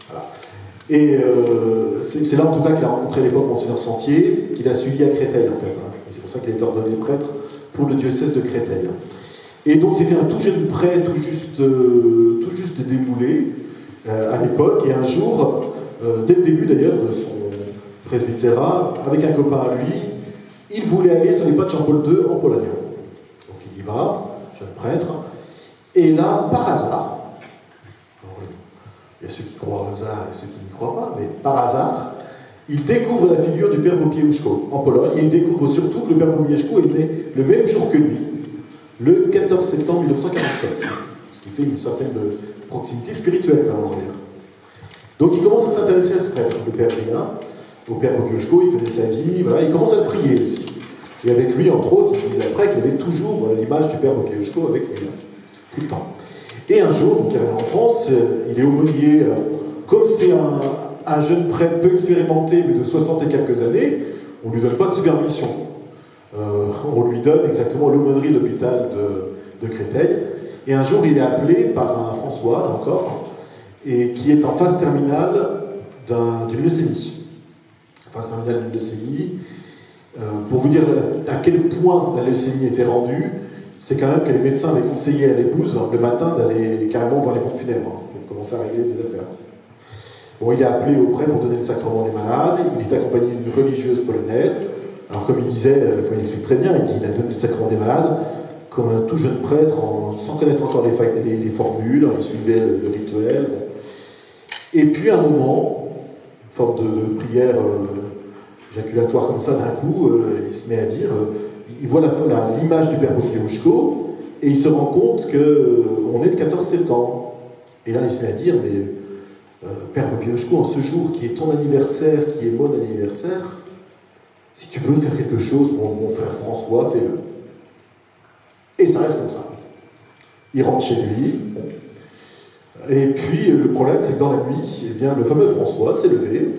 H: Voilà. Et c'est là en tout cas qu'il a rencontré à l'époque Monseigneur Sentier, qu'il a suivi à Créteil en fait. Et c'est pour ça qu'il a été ordonné prêtre pour le diocèse de Créteil. Et donc c'était un tout jeune prêtre, tout juste démoulé à l'époque. Et un jour, dès le début d'ailleurs de son presbytérat, avec un copain à lui, il voulait aller sur les pas de Jean-Paul II en Pologne. Donc il y va, jeune prêtre. Et là, par hasard, il y a ceux qui croient au hasard et ceux qui n'y croient pas, mais par hasard, il découvre la figure du père Popiełuszko en Pologne, et il découvre surtout que le père Popiełuszko est né le même jour que lui, le 14 septembre 1947, ce qui fait une certaine proximité spirituelle, quand même. Donc il commence à s'intéresser à ce prêtre, le père Brigard, au père Popiełuszko, il connaît sa vie, voilà, il commence à le prier aussi. Et avec lui, entre autres, il disait après qu'il avait toujours l'image du père Popiełuszko avec lui, tout le temps. Et un jour, donc en France, il est aumônier, comme c'est un jeune prêtre peu expérimenté, mais de 60 et quelques années, on ne lui donne pas de super mission. On lui donne exactement l'aumônerie de l'hôpital de Créteil, Et un jour, il est appelé par un François, là encore, et qui est en phase terminale d'une leucémie. Phase terminale d'une leucémie. Pour vous dire à quel point la leucémie était rendue, c'est quand même que les médecins avaient conseillé à l'épouse le matin d'aller carrément voir les pompes funèbres, pour commencer à régler les affaires. Bon, il est appelé auprès pour donner le sacrement des malades, il est accompagné d'une religieuse polonaise. Alors comme il disait, comme il explique très bien, il a donné le sacrement des malades comme un tout jeune prêtre, sans connaître encore les formules, il suivait le rituel. Et puis à un moment, une forme de prière éjaculatoire comme ça, d'un coup, il se met à dire, il voit l'image du Père Popiełuszko, et il se rend compte qu'on est le 14 septembre. Et là, il se met à dire, mais Père Popiełuszko, en ce jour qui est ton anniversaire, qui est mon anniversaire, si tu peux faire quelque chose pour mon frère François, fais-le. Et ça reste comme ça. Il rentre chez lui. Et puis, le problème, c'est que dans la nuit, eh bien, le fameux François s'est levé.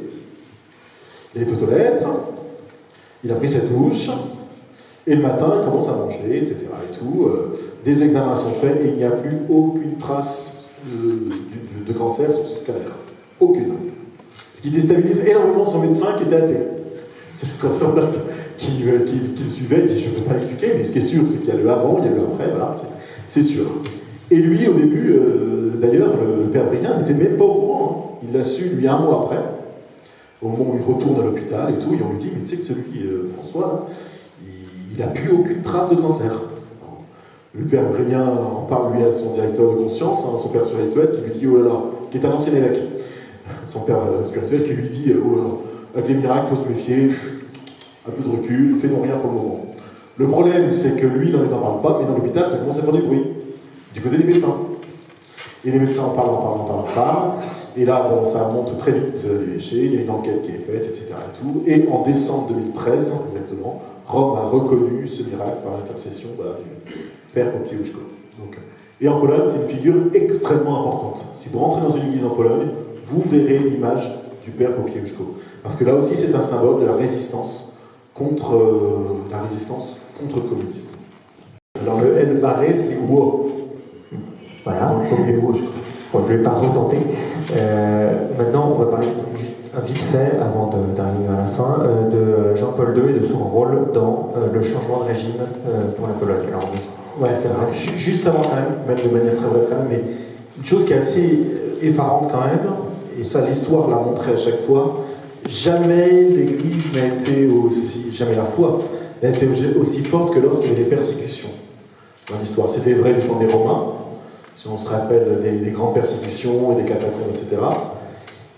H: Il est aux toilettes. Il a pris sa douche. Et le matin, il commence à manger, etc. Et tout. Des examens sont faits et il n'y a plus aucune trace de cancer sur ce scanner. Aucune. Ce qui déstabilise énormément son médecin qui était athée. C'est le cancérologue qui le suivait, il dit je ne peux pas l'expliquer, mais ce qui est sûr, c'est qu'il y a le avant, il y a le après, voilà, c'est sûr. Et lui, au début, d'ailleurs, le père Brien n'était même pas au courant. Hein. Il l'a su, lui, un mois après, au moment où il retourne à l'hôpital et tout, et on lui dit mais tu sais que celui, François, là, il n'a plus aucune trace de cancer. Le père Brien en parle, lui, à son directeur de conscience, hein, son père spirituel, qui lui dit oh là là, qui est un ancien évêque, son père spirituel, qui lui dit oh là là, avec les miracles, il faut se méfier, un peu de recul, fais donc rien pour le moment. Le problème, c'est que lui, n'en parle pas, mais dans l'hôpital, ça commence à faire du bruit, du côté des médecins. Et les médecins en parlent, et là, bon, ça monte très vite l'évêché, il y a une enquête qui est faite, etc. Et en décembre 2013, exactement, Rome a reconnu ce miracle par l'intercession du Père Popiełuszko. Et en Pologne, c'est une figure extrêmement importante. Si vous rentrez dans une église en Pologne, vous verrez l'image du Père Popiełuszko. Parce que là aussi, c'est un symbole de la résistance contre le communisme. Alors le L barré, c'est WO.
B: Voilà. Bon, je ne vais pas retenter. Maintenant, on va parler juste vite fait, avant d'arriver à la fin, de Jean-Paul II et de son rôle dans le changement de régime pour la Pologne. Alors,
H: ouais, c'est vrai. Juste avant quand même de manière très brève quand même, mais une chose qui est assez effarante quand même, et ça l'histoire l'a montré à chaque fois, jamais l'Église n'a été aussi, jamais la foi n'a été aussi forte que lorsqu'il y avait des persécutions dans l'histoire. C'était vrai du temps des Romains, si on se rappelle des grandes persécutions et des catacombes, etc.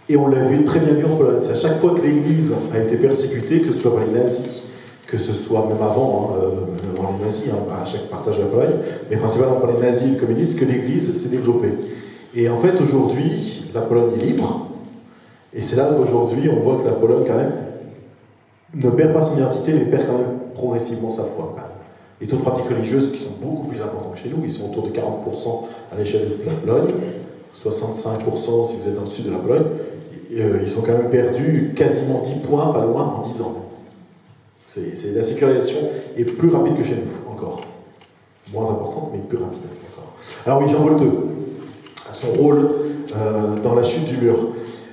H: Et on l'a très bien vu en Pologne. C'est à chaque fois que l'Église a été persécutée, que ce soit par les nazis, que ce soit même avant les nazis, à chaque partage de la Pologne, mais principalement par les nazis et les communistes, que l'Église s'est développée. Et en fait, aujourd'hui, la Pologne est libre, et c'est là qu'aujourd'hui, on voit que la Pologne, quand même, ne perd pas son identité, mais perd quand même progressivement sa foi, quand même. Les taux de pratiques religieuses qui sont beaucoup plus importants que chez nous, ils sont autour de 40% à l'échelle de toute la Pologne, 65% si vous êtes dans le sud de la Pologne, ils sont quand même perdus quasiment 10 points, pas loin, en 10 ans. La sécurisation est plus rapide que chez nous, encore. Moins importante, mais plus rapide encore. Alors oui, Jean-Paul II, son rôle dans la chute du mur.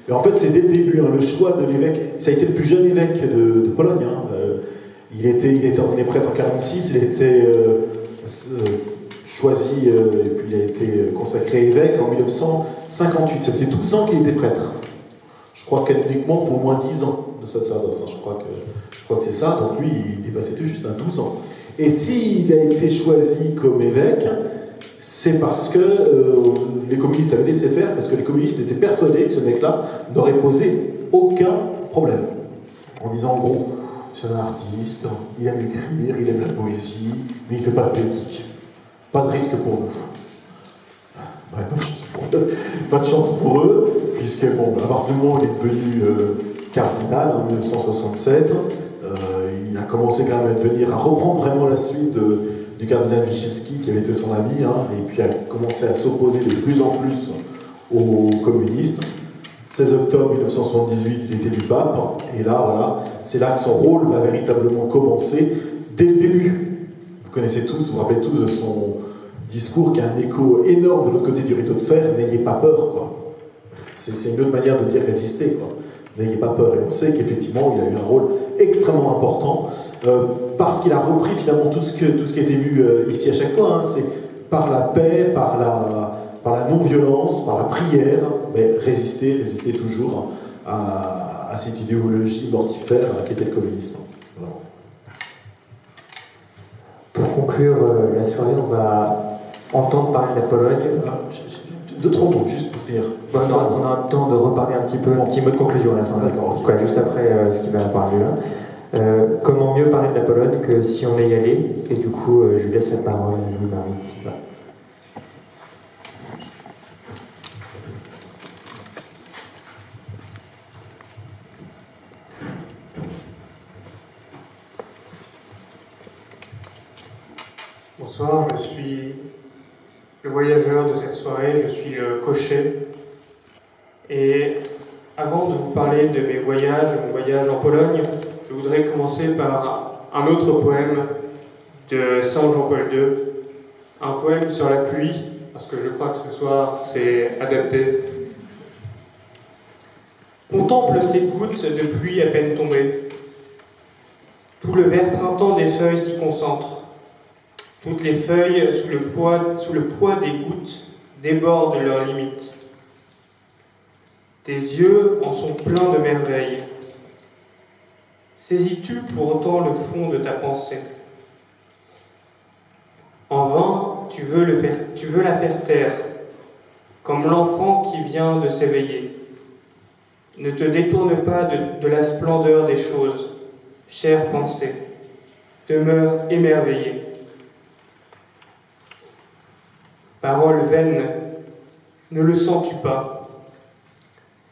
H: Et en fait, c'est dès le début, le choix de l'évêque, ça a été le plus jeune évêque de Pologne. Il était ordonné prêtre en 1946, il a été choisi, et puis il a été consacré évêque en 1958. Ça faisait 12 ans qu'il était prêtre. Je crois que canoniquement, il faut au moins 10 ans de sacerdoce. Je crois que c'est ça. Donc lui, il est passé tout juste à 12 ans. Et s'il a été choisi comme évêque, c'est parce que les communistes avaient laissé faire, parce que les communistes étaient persuadés que ce mec-là n'aurait posé aucun problème. En disant, en gros, c'est un artiste, il aime écrire, il aime la poésie, mais il ne fait pas de politique. Pas de risque pour nous. Ouais, pas de chance pour eux, puisque, bon, à partir du moment où il est devenu cardinal, en 1967, il a commencé quand même à reprendre vraiment la suite du cardinal Wyszynski, qui avait été son ami, et puis a commencé à s'opposer de plus en plus aux communistes. 16 octobre 1978, il était du pape, et là, voilà, c'est là que son rôle va véritablement commencer dès le début. Vous connaissez tous, vous vous rappelez tous de discours qui a un écho énorme de l'autre côté du rideau de fer, n'ayez pas peur, quoi. C'est une autre manière de dire résister, quoi. N'ayez pas peur. Et on sait qu'effectivement, il a eu un rôle extrêmement important, parce qu'il a repris finalement tout ce qui a été vu ici à chaque fois, hein. C'est par la paix, par la non-violence, par la prière, mais résister toujours à cette idéologie mortifère qui était le communisme. Vraiment.
B: Pour conclure la soirée, on va entendre parler de la Pologne.
H: Deux, trois mots, juste pour finir.
B: On a le temps de reparler un petit peu, un petit mot de conclusion à la fin.
H: D'accord.
B: Quoi, juste après ce qui va parler là. Comment mieux parler de la Pologne que si on est y allé? Et du coup, je laisse la parole à Louis-Marie Silva.
F: Bonsoir, je suis le voyageur de cette soirée, je suis le cocher. Et avant de vous parler de mes voyages, mon voyage en Pologne, je voudrais commencer par un autre poème de Saint Jean-Paul II, un poème sur la pluie, parce que je crois que ce soir c'est adapté. Contemple ces gouttes de pluie à peine tombées. Tout le vert printemps des feuilles s'y concentre. Toutes les feuilles, sous le poids des gouttes, débordent leurs limites. Tes yeux en sont pleins de merveilles. Saisis-tu pour autant le fond de ta pensée? En vain, tu veux la faire taire, comme l'enfant qui vient de s'éveiller. Ne te détourne pas de la splendeur des choses, chère pensée. Demeure émerveillée. Parole vaine, ne le sens-tu pas?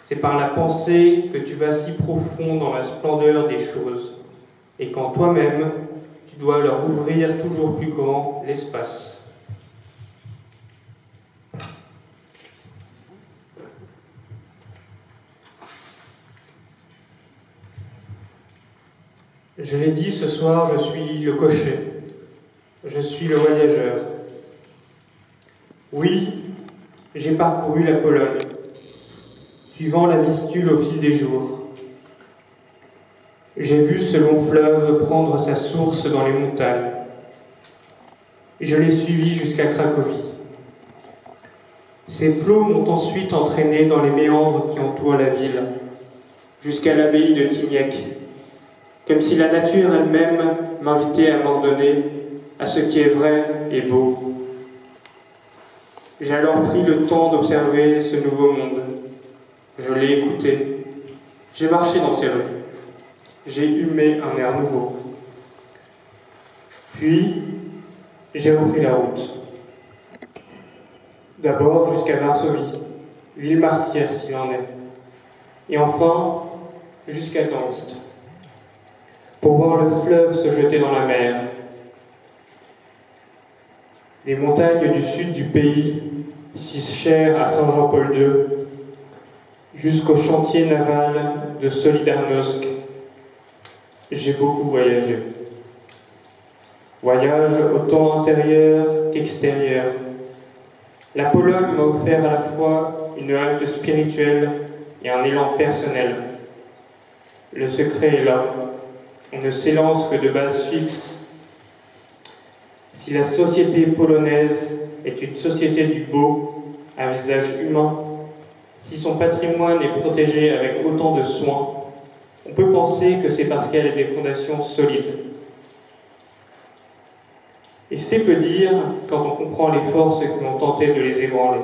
F: C'est par la pensée que tu vas si profond dans la splendeur des choses, et qu'en toi-même, tu dois leur ouvrir toujours plus grand l'espace. Je l'ai dit, ce soir, je suis le cocher, je suis le voyageur. Oui, j'ai parcouru la Pologne, suivant la Vistule au fil des jours. J'ai vu ce long fleuve prendre sa source dans les montagnes. Je l'ai suivi jusqu'à Cracovie. Ces flots m'ont ensuite entraîné dans les méandres qui entourent la ville, jusqu'à l'abbaye de Tymiec, comme si la nature elle-même m'invitait à m'ordonner à ce qui est vrai et beau. J'ai alors pris le temps d'observer ce nouveau monde. Je l'ai écouté. J'ai marché dans ses rues. J'ai humé un air nouveau. Puis, j'ai repris la route. D'abord jusqu'à Varsovie, ville martyre s'il en est. Et enfin, jusqu'à Gdańsk, pour voir le fleuve se jeter dans la mer. Des montagnes du sud du pays, si chères à Saint Jean-Paul II, jusqu'au chantier naval de Solidarnosc, j'ai beaucoup voyagé. Voyage autant intérieur qu'extérieur. La Pologne m'a offert à la fois une halte spirituelle et un élan personnel. Le secret est là. On ne s'élance que de bases fixes. Si la société polonaise est une société du beau, à visage humain, si son patrimoine est protégé avec autant de soin, on peut penser que c'est parce qu'elle a des fondations solides. Et c'est peu dire quand on comprend les forces qui ont tenté de les ébranler.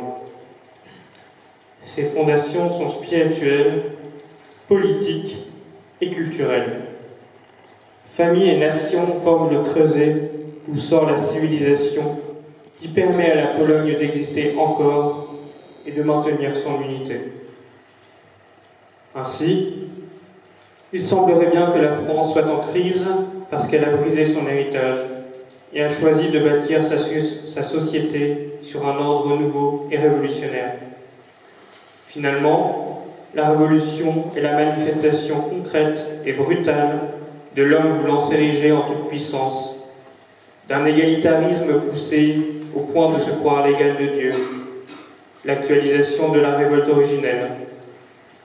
F: Ces fondations sont spirituelles, politiques et culturelles. Famille et nation forment le creuset d'où sort la civilisation qui permet à la Pologne d'exister encore et de maintenir son unité. Ainsi, il semblerait bien que la France soit en crise parce qu'elle a brisé son héritage et a choisi de bâtir sa société sur un ordre nouveau et révolutionnaire. Finalement, la révolution est la manifestation concrète et brutale de l'homme voulant s'ériger en toute puissance, d'un égalitarisme poussé au point de se croire l'égal de Dieu, l'actualisation de la révolte originelle.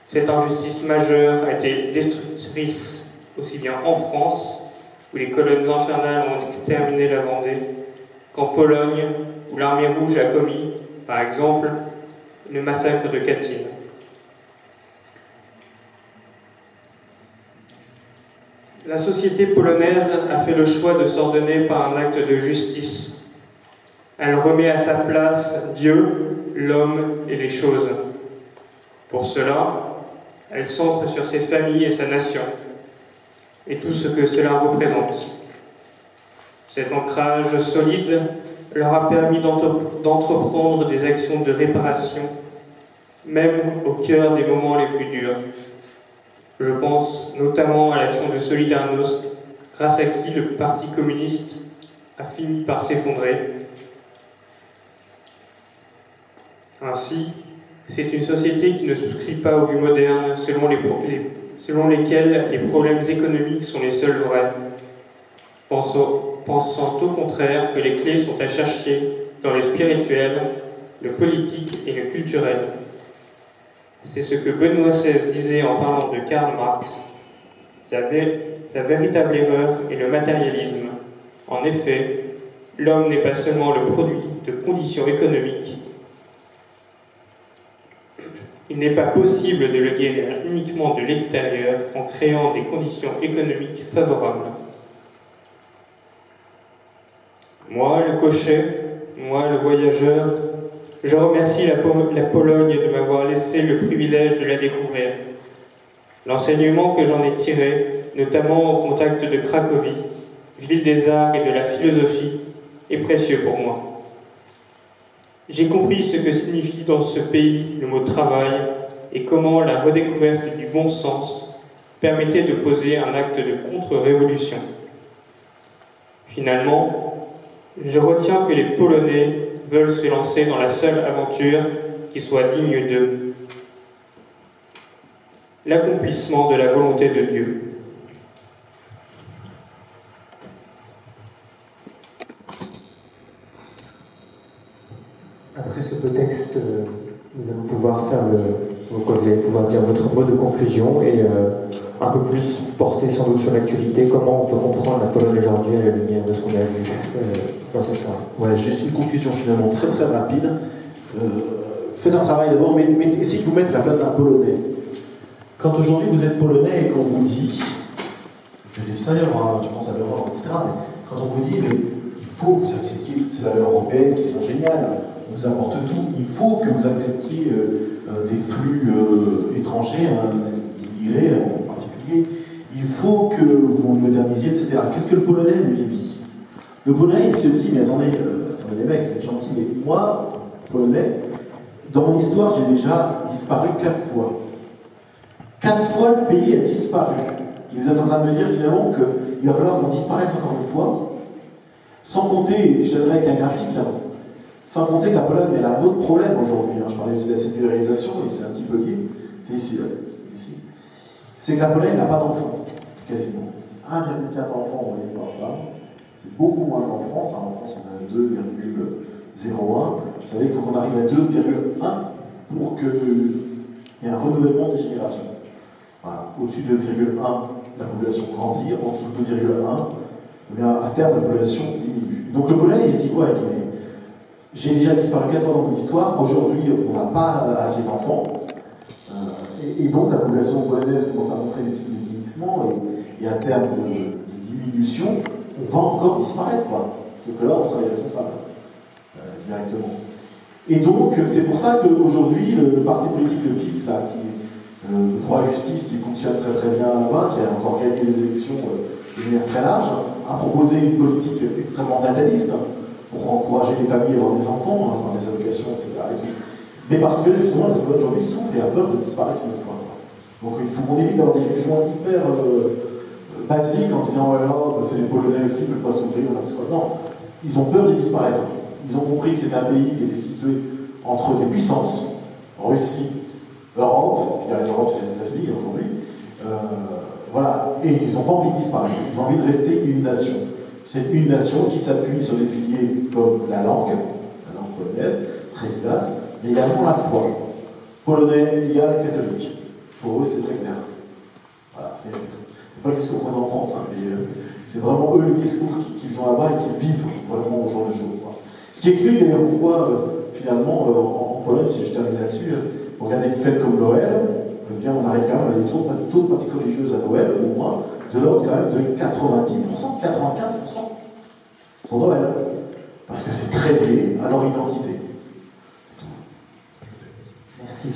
F: Cette injustice majeure a été destructrice aussi bien en France, où les colonnes infernales ont exterminé la Vendée, qu'en Pologne, où l'armée rouge a commis, par exemple, le massacre de Katyn. La société polonaise a fait le choix de s'ordonner par un acte de justice. Elle remet à sa place Dieu, l'homme et les choses. Pour cela, elle centre sur ses familles et sa nation, et tout ce que cela représente. Cet ancrage solide leur a permis d'entreprendre des actions de réparation, même au cœur des moments les plus durs. Je pense notamment à l'action de Solidarność, grâce à qui le Parti communiste a fini par s'effondrer. Ainsi, c'est une société qui ne souscrit pas aux vues modernes selon lesquelles les problèmes économiques sont les seuls vrais, pensant au contraire que les clés sont à chercher dans le spirituel, le politique et le culturel. C'est ce que Benoît XVI disait en parlant de Karl Marx. Sa véritable erreur est le matérialisme. En effet, l'homme n'est pas seulement le produit de conditions économiques. Il n'est pas possible de le guérir uniquement de l'extérieur en créant des conditions économiques favorables. Moi, le cocher, moi, le voyageur, je remercie la Pologne de m'avoir laissé le privilège de la découvrir. L'enseignement que j'en ai tiré, notamment au contact de Cracovie, ville des arts et de la philosophie, est précieux pour moi. J'ai compris ce que signifie dans ce pays le mot travail et comment la redécouverte du bon sens permettait de poser un acte de contre-révolution. Finalement, je retiens que les Polonais veulent se lancer dans la seule aventure qui soit digne d'eux. L'accomplissement de la volonté de Dieu.
B: Après ce beau texte, nous allons pouvoir faire vous allez pouvoir dire votre mot de conclusion et un peu plus porter sans doute sur l'actualité, comment on peut comprendre la Pologne aujourd'hui à la lumière de ce qu'on a vu dans cette soirée.
H: Ouais, juste une conclusion finalement très très rapide. Faites un travail d'abord, mais essayez de vous mettre à la place d'un Polonais. Quand aujourd'hui vous êtes Polonais et qu'on vous dit, je vais l'extérieur, je pense à l'Europe, etc., mais quand on vous dit, mais il faut que vous acceptiez toutes ces valeurs européennes qui sont géniales, on vous apporte tout, il faut que vous acceptiez des flux étrangers, immigrés en particulier, il faut que vous le modernisiez, etc. Qu'est-ce que le Polonais lui vit? Le Polonais, il se dit, mais attendez les mecs, vous êtes gentils, mais moi, Polonais, dans mon histoire, j'ai déjà disparu 4 fois. 4 fois, le pays a disparu. Et vous êtes en train de me dire finalement qu'il va falloir qu'on disparaisse encore une fois, sans compter, je donnerai avec un graphique là, sans compter que la Pologne, elle a un autre problème aujourd'hui. Je parlais aussi de la sécularisation, et c'est un petit peu lié. C'est ici, là. Ici. C'est que la Pologne n'a pas d'enfants, quasiment. 1,4 enfants envoyés par femme. C'est beaucoup moins qu'en France. En France, on a 2,01. Vous savez qu'il faut qu'on arrive à 2,1 pour qu'il y ait un renouvellement des générations. Voilà. Au-dessus de 2,1, la population grandit. En dessous de 2,1, à terme, la population diminue. Donc le Polonais, il se dit quoi? J'ai déjà disparu 4 fois dans mon histoire. Aujourd'hui, on n'a pas assez d'enfants. Et donc, la population polonaise commence à montrer des signes de vieillissement. Et à terme de diminution, on va encore disparaître, quoi. Sauf que là, on serait responsable directement. Et donc, c'est pour ça qu'aujourd'hui, le parti politique, le PiS, là, le droit à justice, qui fonctionne très très bien là-bas, qui a encore gagné les élections de manière très large, a proposé une politique extrêmement nataliste pour encourager les familles à avoir des enfants, avoir des allocations, etc. Et tout. Mais parce que justement, la Pologne aujourd'hui souffre et a peur de disparaître une autre fois. Donc il faut qu'on évite d'avoir des jugements hyper basiques en disant c'est les Polonais aussi, ils ne peuvent pas s'ouvrir, non, ils ont peur de disparaître. Ils ont compris que c'était un pays qui était situé entre des puissances, Russie, Europe, derrière l'Europe, c'est les États-Unis aujourd'hui, voilà, et ils n'ont pas envie de disparaître, ils ont envie de rester une nation. C'est une nation qui s'appuie sur des piliers comme la langue polonaise, très vivace, mais également la foi. Polonais égale catholique. Pour eux, c'est très clair. Voilà, c'est pas le discours qu'on a en France, hein, mais c'est vraiment eux le discours qu'ils ont là-bas et qu'ils vivent vraiment au jour le jour. Quoi. Ce qui explique d'ailleurs pourquoi, finalement, en Pologne, si je termine là-dessus, pour regarder une fête comme Noël, eh bien, on arrive quand même à des taux de pratiques religieuses à Noël, au moins, de l'ordre quand même de 90%, 95% pour Noël. Parce que c'est très lié à leur identité. C'est tout.
A: Merci.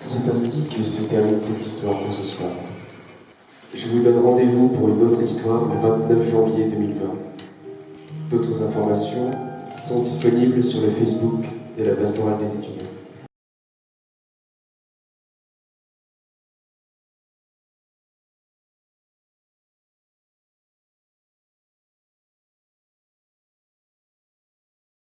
A: C'est ainsi que se termine cette histoire pour ce soir. Je vous donne rendez-vous pour une autre histoire le 29 janvier 2020. D'autres informations sont disponibles sur le Facebook de la Pastorale des étudiants.